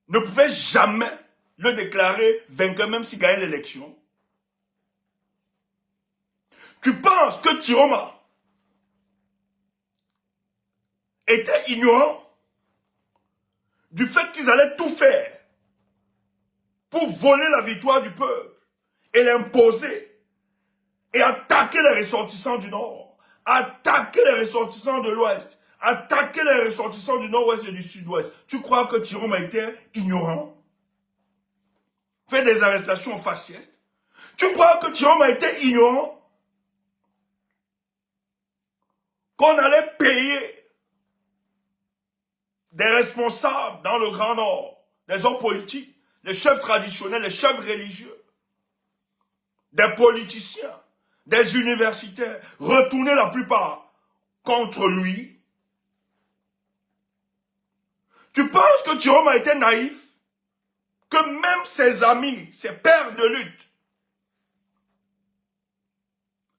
ne pouvait jamais le déclarer vainqueur même s'il gagnait l'élection? Tu penses que Tiroma était ignorant du fait qu'ils allaient tout faire pour voler la victoire du peuple et l'imposer et attaquer les ressortissants du Nord, attaquer les ressortissants de l'Ouest, attaquer les ressortissants du Nord-Ouest et du Sud-Ouest? Tu crois que Tiroma était ignorant? Fait des arrestations faciès? Tu crois que Tiroma était ignorant qu'on allait payer des responsables dans le Grand Nord, des hommes politiques, les chefs traditionnels, les chefs religieux, des politiciens, des universitaires, retourner la plupart contre lui? Tu penses que Tiroma était naïf? Que même ses amis, ses pères de lutte,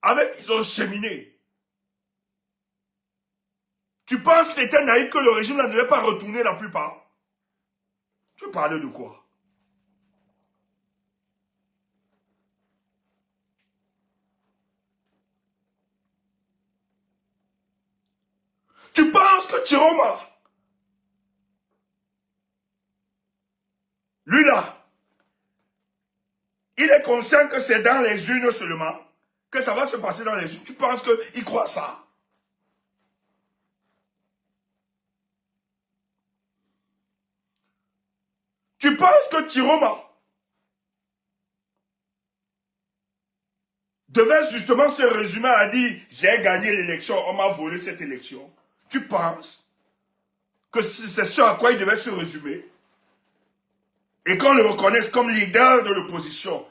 avec qui ils ont cheminé, tu penses qu'il était naïf que le régime ne devait pas retourner la plupart? Tu parles de quoi? Tu penses que Tiroma, lui là, il est conscient que c'est dans les urnes seulement que ça va se passer dans les urnes? Tu penses qu'il croit ça? Tu penses que Tiroma devait justement se résumer à dire « J'ai gagné l'élection, on m'a volé cette élection ». Tu penses que c'est ce à quoi il devait se résumer? Et qu'on le reconnaisse comme leader de l'opposition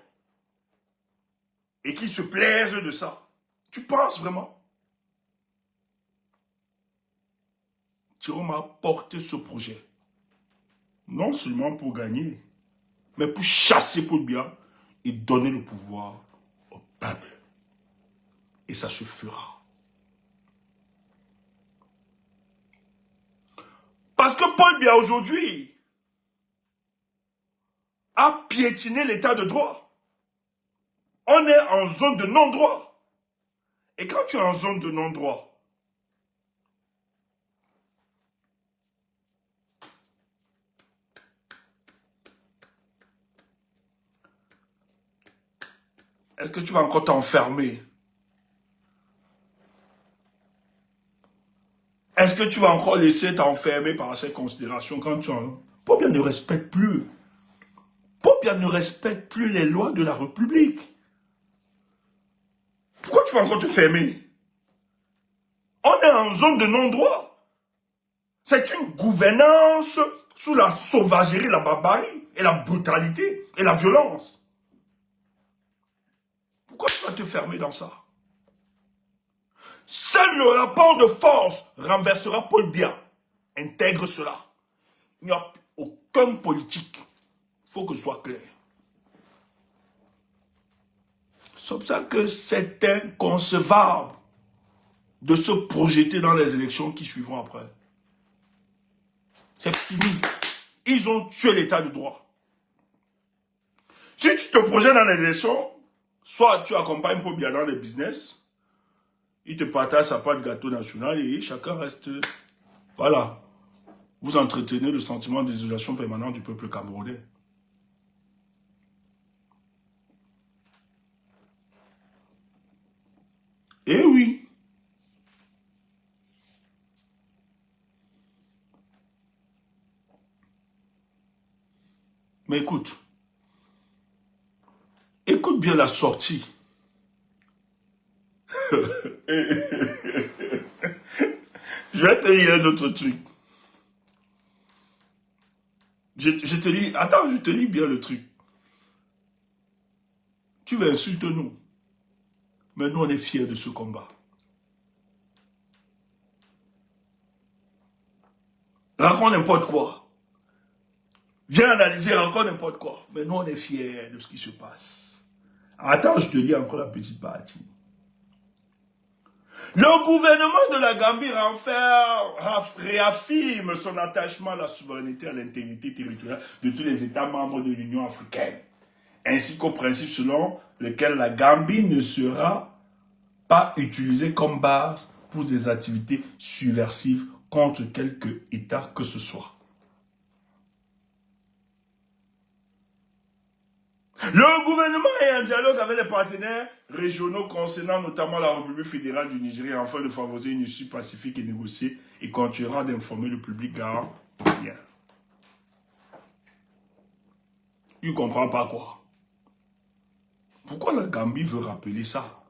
et qu'il se plaise de ça? Tu penses vraiment? Tiroma a porté ce projet, non seulement pour gagner, mais pour chasser Paul Biya et donner le pouvoir au peuple. Et ça se fera. Parce que Paul Biya aujourd'hui a piétiné l'état de droit. On est en zone de non-droit. Et quand tu es en zone de non-droit, est-ce que tu vas encore t'enfermer? Est-ce que tu vas encore laisser t'enfermer par ces considérations quand tu en... Paul Biya ne respecte plus. Paul Biya ne respecte plus les lois de la République. Pourquoi tu vas encore te fermer? On est en zone de non-droit. C'est une gouvernance sous la sauvagerie, la barbarie, et la brutalité, et la violence. Pourquoi tu vas te fermer dans ça? Seul le rapport de force renversera Paul Biya. Intègre cela. Il n'y a aucun politique. Il faut que ce soit clair. C'est pour ça que c'est inconcevable de se projeter dans les élections qui suivront après. C'est fini. Ils ont tué l'état de droit. Si tu te projettes dans les élections, soit tu accompagnes Paul Biya dans les business, il te partage sa part de gâteau national et chacun reste... Voilà. Vous entretenez le sentiment de désolation permanente du peuple camerounais. Eh oui. Mais écoute. Écoute bien la sortie. Je vais te lire un autre truc. Je te lis. Attends, je te lis bien le truc. Tu veux insulter nous. Mais nous, on est fiers de ce combat. Raconte n'importe quoi. Viens analyser, raconte n'importe quoi. Mais nous, on est fiers de ce qui se passe. Attends, je te lis encore la petite partie. Le gouvernement de la Gambie réaffirme son attachement à la souveraineté et à l'intégrité territoriale de tous les États membres de l'Union africaine, ainsi qu'au principe selon lequel la Gambie ne sera pas utilisée comme base pour des activités subversives contre quelque État que ce soit. Le gouvernement est en dialogue avec les partenaires régionaux concernant notamment la République fédérale du Nigeria afin de favoriser une issue pacifique et négociée et continuera d'informer le public gambien. Tu ne comprends pas quoi? Pourquoi la Gambie veut rappeler ça?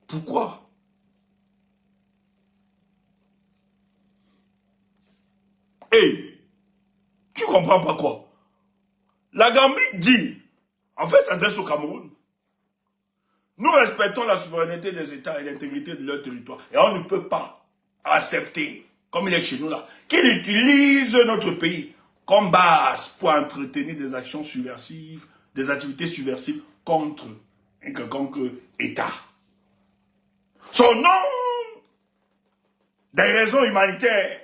Pourquoi? Hey, tu comprends pas quoi? La Gambie dit, en fait, s'adresse au Cameroun. Nous respectons la souveraineté des États et l'intégrité de leur territoire. Et on ne peut pas accepter, comme il est chez nous là, qu'ils utilisent notre pays comme base pour entretenir des actions subversives, des activités subversives contre un quelconque État. Son nom, des raisons humanitaires,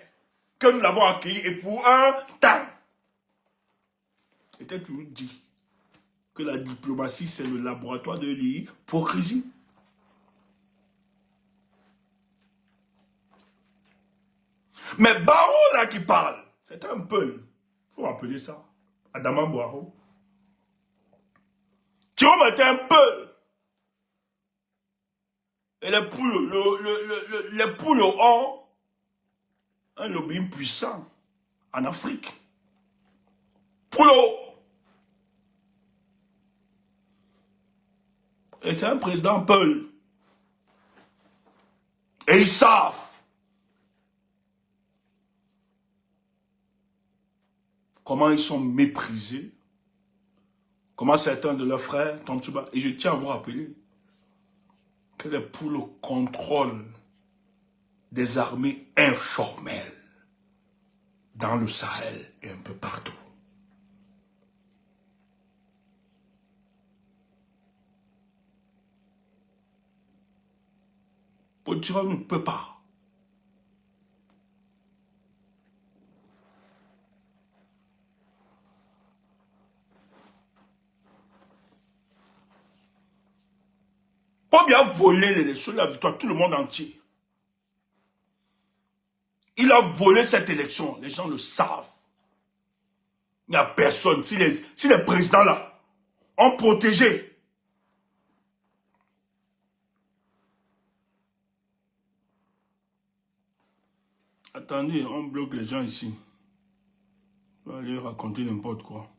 que nous l'avons accueilli, et pour un temps, était toujours dit que la diplomatie, c'est le laboratoire de l'hypocrisie. Mais Barrow, là, qui parle, c'est un peu, il faut appeler ça, Adama Barrow. Thierry était un peu. Et les poules ont un lobbying puissant en Afrique. Poulo. Et c'est un président Peul. Et ils savent comment ils sont méprisés, comment certains de leurs frères tombent sur bas. Et je tiens à vous rappeler que les poules contrôlent des armées informelles dans le Sahel et un peu partout. Potiron ne peut pas. Pour bien voler l'élection de la victoire, tout le monde entier. Il a volé cette élection, les gens le savent. Il n'y a personne. Si les présidents là ont protégé, attendez, on bloque les gens ici. On va aller raconter n'importe quoi.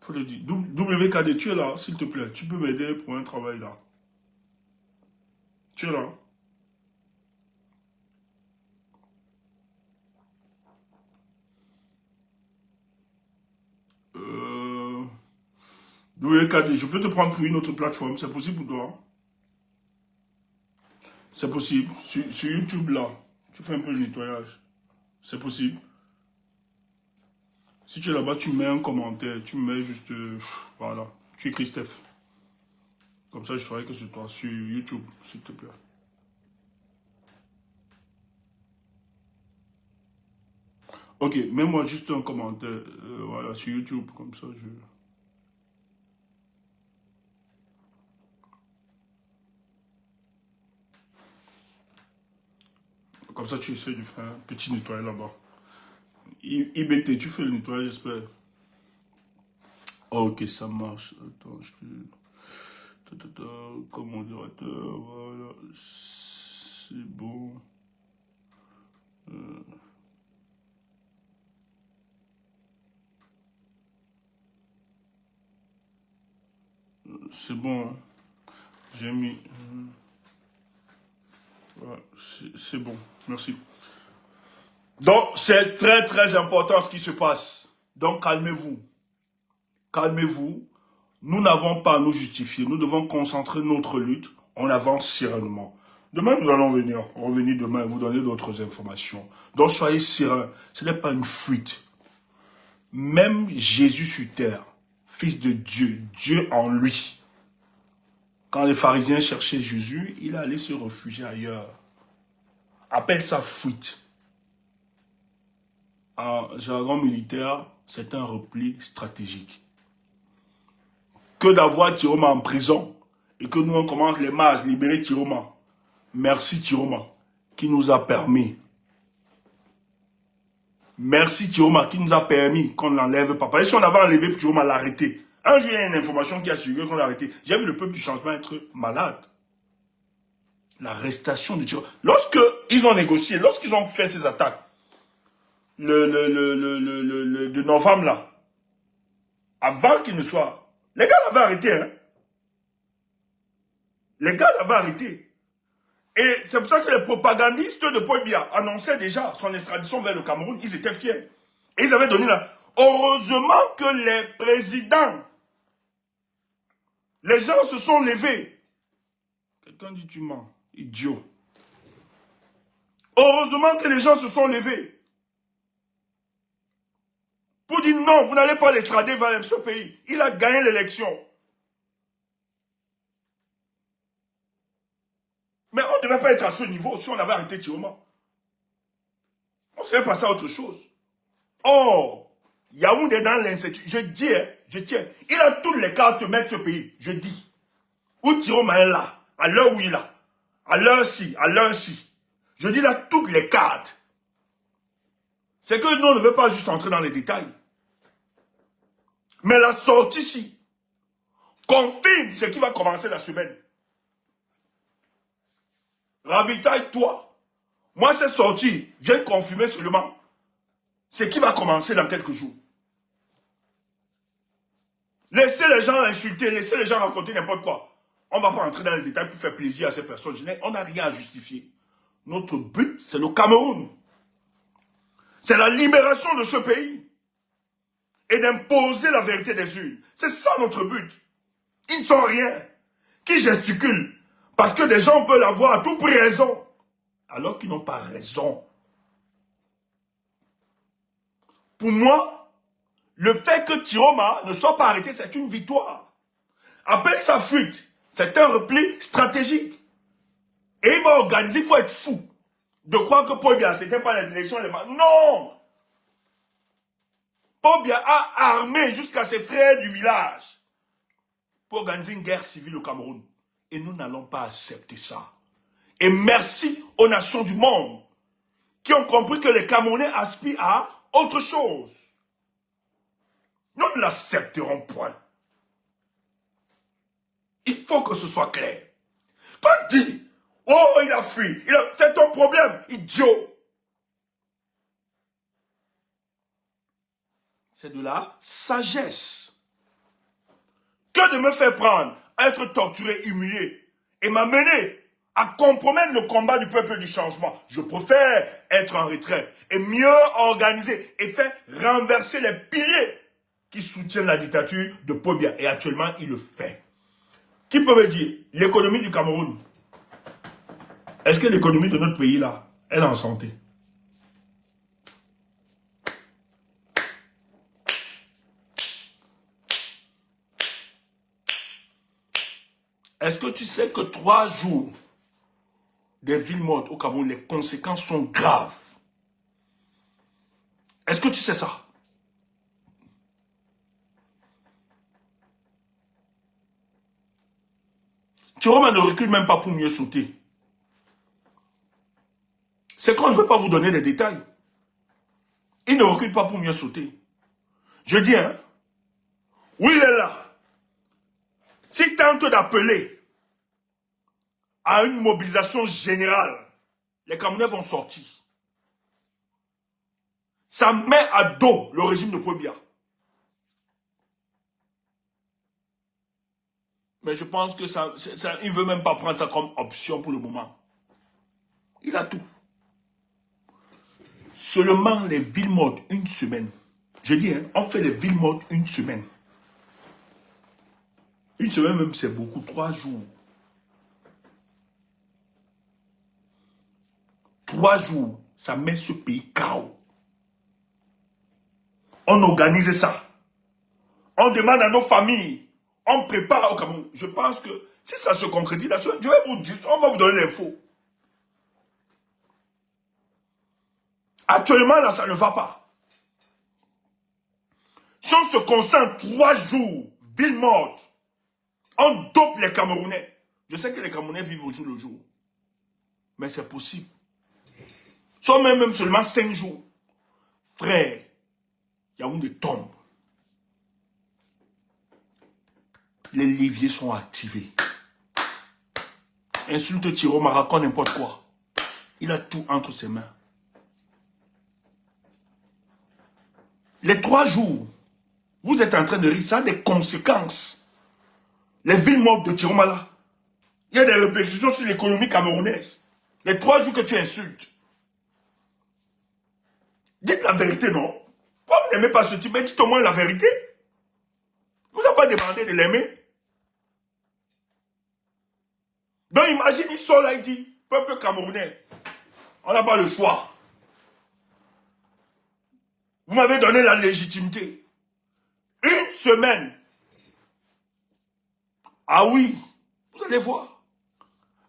Faut le dire. WKD, tu es là, s'il te plaît. Tu peux m'aider pour un travail là. Tu es là. WKD, je peux te prendre pour une autre plateforme. C'est possible pour toi? C'est possible. Sur YouTube là, tu fais un peu de nettoyage. C'est possible. Si tu es là-bas, tu mets un commentaire. Tu mets juste... voilà. Tu écris Steph. Comme ça, je ferai que c'est toi. Sur YouTube, s'il te plaît. Ok, mets-moi juste un commentaire. Voilà, sur YouTube. Comme ça, je... Comme ça, tu essaies de faire un petit nettoyage là-bas. IBT, tu fais le nettoyage, j'espère. Ok, ça marche. Attends, je te... Comme modérateur, voilà. C'est bon. C'est bon. J'ai mis... Voilà, c'est bon. Merci. Donc, c'est très très important ce qui se passe. Donc calmez-vous. Calmez-vous. Nous n'avons pas à nous justifier. Nous devons concentrer notre lutte. On avance sereinement. Demain, nous allons revenir demain et vous donner d'autres informations. Donc soyez sereins. Ce n'est pas une fuite. Même Jésus sur terre, fils de Dieu, Dieu en lui. Quand les pharisiens cherchaient Jésus, il allait se réfugier ailleurs. Appelle ça fuite. En jargon militaire, c'est un repli stratégique. Que d'avoir Tiroma en prison et que nous on commence les marches, libérer Tiroma. Merci Tiroma qui nous a permis. Merci Tiroma qui nous a permis qu'on ne l'enlève pas. Parce que si on avait enlevé Tiroma, l'arrêter. Un jour, il y a une information qui a suivi qu'on l'a arrêté. J'ai vu le peuple du changement être malade. L'arrestation de Tiroma. Lorsqu'ils ont négocié, lorsqu'ils ont fait ces attaques, de novembre là, avant qu'il ne soit... Les gars l'avaient arrêté, hein. Les gars l'avaient arrêté. Et c'est pour ça que les propagandistes de Paul Biya annonçaient déjà son extradition vers le Cameroun. Ils étaient fiers. Et ils avaient donné là. Heureusement que les présidents, les gens se sont levés. Quelqu'un dit tu mens. Idiot. Heureusement que les gens se sont levés. Pour dire non, vous n'allez pas l'extrader vers ce pays. Il a gagné l'élection. Mais on ne devait pas être à ce niveau si on avait arrêté Tiroma. On serait passé à autre chose. Oh, Yaoundé dans l'incertitude. Je dis, hein, je tiens. Il a toutes les cartes de mettre ce pays. Je dis. Où Tiroma est là, à l'heure où il est là, à l'heure-ci, à l'heure-ci. Je dis là toutes les cartes. C'est que nous, on ne veut pas juste entrer dans les détails. Mais la sortie-ci confirme ce qui va commencer la semaine. Ravitaille-toi. Moi, cette sortie vient confirmer seulement ce qui va commencer dans quelques jours. Laissez les gens insulter, laissez les gens raconter n'importe quoi. On ne va pas entrer dans les détails pour faire plaisir à ces personnes. On n'a rien à justifier. Notre but, c'est le Cameroun. C'est la libération de ce pays. Et d'imposer la vérité des urnes. C'est ça notre but. Ils ne sont rien. Qui gesticulent. Parce que des gens veulent avoir à tout prix raison. Alors qu'ils n'ont pas raison. Pour moi, le fait que Tiroma ne soit pas arrêté, c'est une victoire. Appelle sa fuite. C'est un repli stratégique. Et il va organiser, il faut être fou. De croire que Paul Biya, c'était pas les élections. Non! Paul Biya a armé jusqu'à ses frères du village pour organiser une guerre civile au Cameroun. Et nous n'allons pas accepter ça. Et merci aux nations du monde qui ont compris que les Camerounais aspirent à autre chose. Nous ne l'accepterons point. Il faut que ce soit clair. Quand on dit, oh, il a fui, c'est ton problème, idiot. C'est de la sagesse. Que de me faire prendre, à être torturé, humilié, et m'amener à compromettre le combat du peuple du changement. Je préfère être en retrait et mieux organiser et faire renverser les piliers qui soutiennent la dictature de Paul Biya. Et actuellement, il le fait. Qui peut me dire, l'économie du Cameroun, est-ce que l'économie de notre pays là, elle est en santé? Est-ce que tu sais que 3 jours des villes mortes au Cameroun, les conséquences sont graves? Est-ce que tu sais ça? Tiroma ne recule même pas pour mieux sauter. C'est qu'on ne veut pas vous donner les détails. Il ne recule pas pour mieux sauter. Je dis, hein, oui, il est là. S'il tente d'appeler à une mobilisation générale, les Camerounais vont sortir. Ça met à dos le régime de Paul Biya. Mais je pense que il ne veut même pas prendre ça comme option pour le moment. Il a tout. Seulement les villes mortes, une semaine. Je dis, hein, on fait les villes mortes une semaine. Une semaine même, c'est beaucoup. 3 jours. 3 jours, ça met ce pays KO. On organise ça. On demande à nos familles. On prépare au Cameroun. Je pense que si ça se concrétise, je vais vous dire, on va vous donner l'info. Actuellement, là, ça ne va pas. Si on se concentre 3 jours, ville morte, on dope les Camerounais. Je sais que les Camerounais vivent au jour le jour. Mais c'est possible. Si on met même seulement 5 jours, frère, Yaoundé tombe. Les leviers sont activés. Insulte Tiroma, raconte n'importe quoi. Il a tout entre ses mains. Les 3 jours, vous êtes en train de rire, ça a des conséquences. Les villes mortes de Tiroma là, il y a des répercussions sur l'économie camerounaise. Les 3 jours que tu insultes. Dites la vérité, non? Pourquoi vous n'aimez pas ce type? Mais dites au moins la vérité. Vous n'avez pas demandé de l'aimer. Donc imagine, il sort là, il dit, peuple camerounais, on n'a pas le choix. Vous m'avez donné la légitimité. Une semaine. Ah oui, vous allez voir.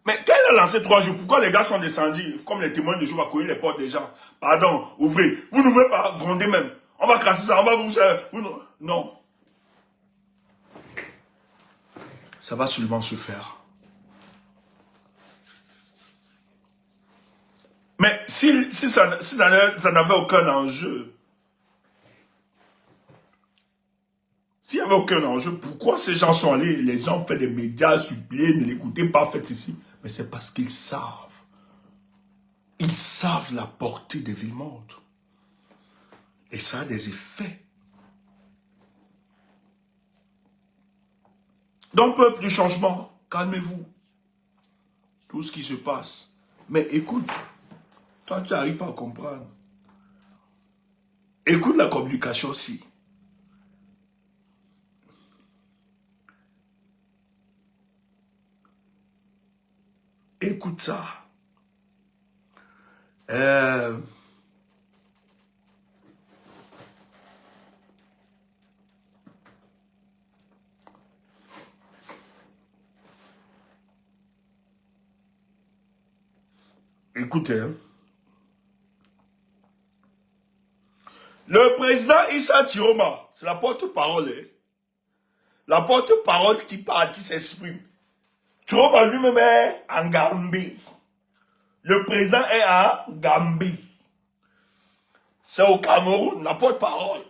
Mais quand il a lancé 3 jours, pourquoi les gars sont descendus, comme les témoins de jour, à cogner les portes des gens? Pardon, ouvrez. Vous ne voulez pas gronder même. On va casser ça, on va vous... Non. Ça va seulement se faire. Mais si ça n'avait aucun enjeu, s'il n'y avait aucun enjeu, pourquoi ces gens sont allés, les gens font des médias, supplier, ne l'écoutez pas, faites ceci. Mais c'est parce qu'ils savent. Ils savent la portée des villes mortes. Et ça a des effets. Donc, peuple du changement, calmez-vous. Tout ce qui se passe. Mais écoute, toi tu n'arrives pas à comprendre. Écoute la communication aussi. Écoute ça. Écoutez. Hein. Le président Issa Tiroma, c'est la porte-parole. Hein. La porte-parole qui parle, qui s'exprime. Tiroma lui-même est en Gambie. Le président est à Gambie. C'est au Cameroun, la porte-parole.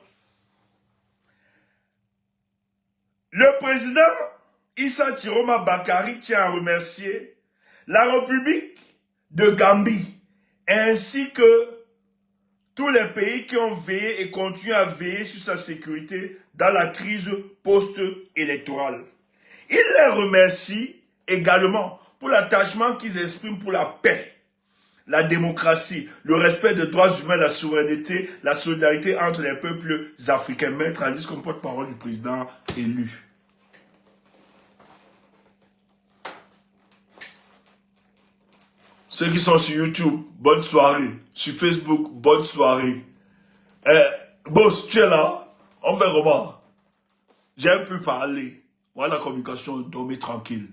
Le président Issa Tiroma Bakari tient à remercier la République de Gambie ainsi que tous les pays qui ont veillé et continuent à veiller sur sa sécurité dans la crise post-électorale. Il les remercie également pour l'attachement qu'ils expriment pour la paix, la démocratie, le respect des droits humains, la souveraineté, la solidarité entre les peuples africains. Maître Alice comme porte-parole du président élu. Ceux qui sont sur YouTube, bonne soirée. Sur Facebook, bonne soirée. Boss, tu es là? On fait comment? J'ai un peu parlé. Voilà la communication, dormez tranquille.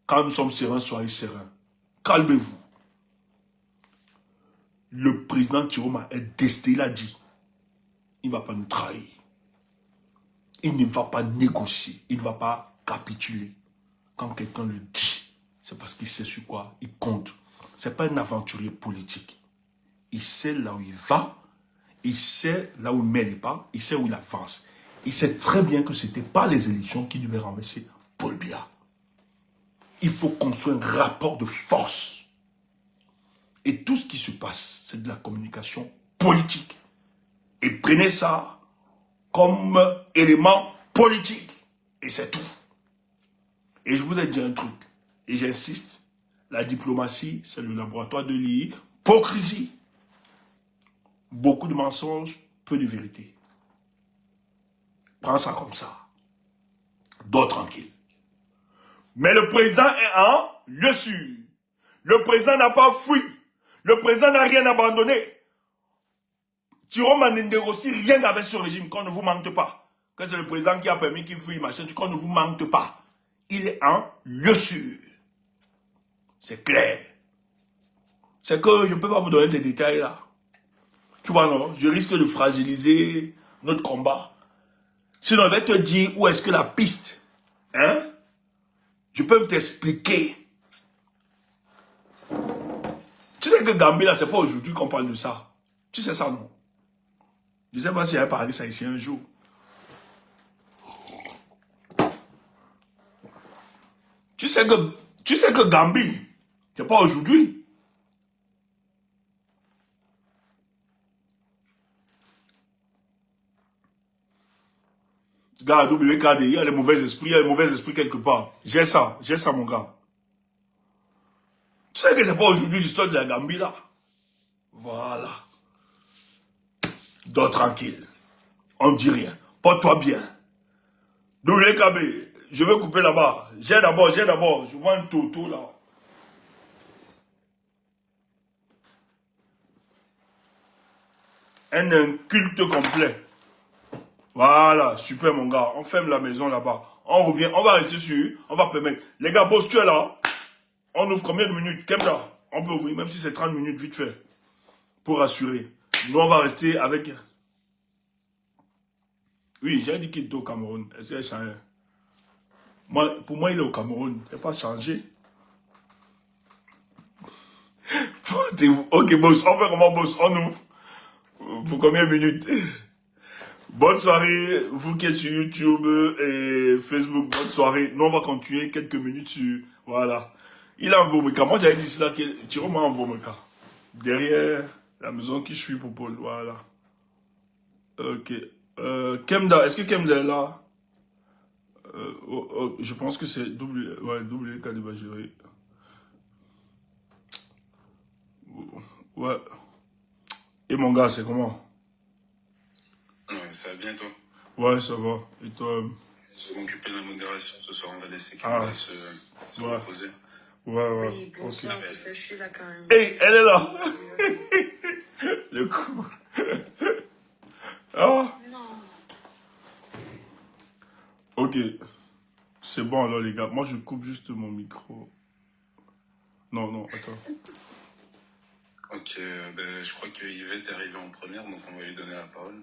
Quand nous sommes sereins, soyez sereins. Calmez-vous. Le président Tiroma est destiné, il a dit. Il ne va pas nous trahir. Il ne va pas négocier. Il ne va pas capituler. Quand quelqu'un le dit, c'est parce qu'il sait sur quoi il compte. Ce n'est pas un aventurier politique. Il sait là où il va. Il sait là où il met les pas. Il sait où il avance. Il sait très bien que ce n'était pas les élections qui devaient renverser Paul Biya. Il faut construire un rapport de force. Et tout ce qui se passe, c'est de la communication politique. Et prenez ça comme élément politique. Et c'est tout. Et je vous ai dit un truc. Et j'insiste. La diplomatie, c'est le laboratoire de l'hypocrisie. Beaucoup de mensonges, peu de vérité. Prends ça comme ça. Dors tranquille. Mais le président est en lieu sûr. Le président n'a pas fui. Le président n'a rien abandonné. Thierry Mandende aussi, rien avec ce régime, qu'on ne vous manque pas. Que c'est le président qui a permis qu'il fouille, machin, qu'on ne vous manque pas. Il est en lieu sûr. C'est clair. C'est que je ne peux pas vous donner des détails là. Tu vois, non? Je risque de fragiliser notre combat. Sinon, je vais te dire où est-ce que la piste. Hein? Je peux t'expliquer. Tu sais que Gambie là, c'est pas aujourd'hui qu'on parle de ça. Tu sais ça, non? Je ne sais pas si elle parlé ça ici un jour. Tu sais que Gambie, c'est pas aujourd'hui. Gars, WKD, il y a les mauvais esprits, quelque part. J'ai ça, mon gars. Tu sais que c'est pas aujourd'hui l'histoire de la Gambie, là. Voilà. Dors tranquille. On ne dit rien. Porte-toi bien. WKB, je vais couper là-bas. J'ai d'abord. Je vois un toto, là. Un inculte complet. Voilà, super mon gars. On ferme la maison là-bas. On revient, on va rester sur, on va permettre. Les gars, boss, tu es là. On ouvre combien de minutes? Kemda, on peut ouvrir, même si c'est 30 minutes, vite fait. Pour assurer. Nous, on va rester avec... Oui, j'ai dit qu'il était au Cameroun. Est-ce qu'il a changé? Pour moi, il est au Cameroun. Il n'a pas changé. Ok, boss, on fait comment, boss? On ouvre. Pour combien de minutes? Bonne soirée, vous qui êtes sur YouTube et Facebook, bonne soirée. Nous, on va continuer quelques minutes sur... Voilà. Il est en Vomeka. Moi, j'avais dit cela, Thierry m'a en Vomeka. Derrière la maison qui suit pour Paul. Voilà. Ok. Kemda, est-ce que Kemda est là? Je pense que c'est WK de Bajiri. Ouais. Et mon gars, c'est comment? Ouais, ça va bien, toi? Ouais, ça va. Et toi? Je vais m'occuper de la modération ce soir. On va laisser Kemda se reposer. Ouais. Oui, bonsoir, tout ça, je suis là quand même. Hey, elle est là. Le coup. Ah. Non. Ok. C'est bon alors les gars. Moi je coupe juste mon micro. Non, attends. Ok, je crois que Yvette est arrivée en première, donc on va lui donner la parole.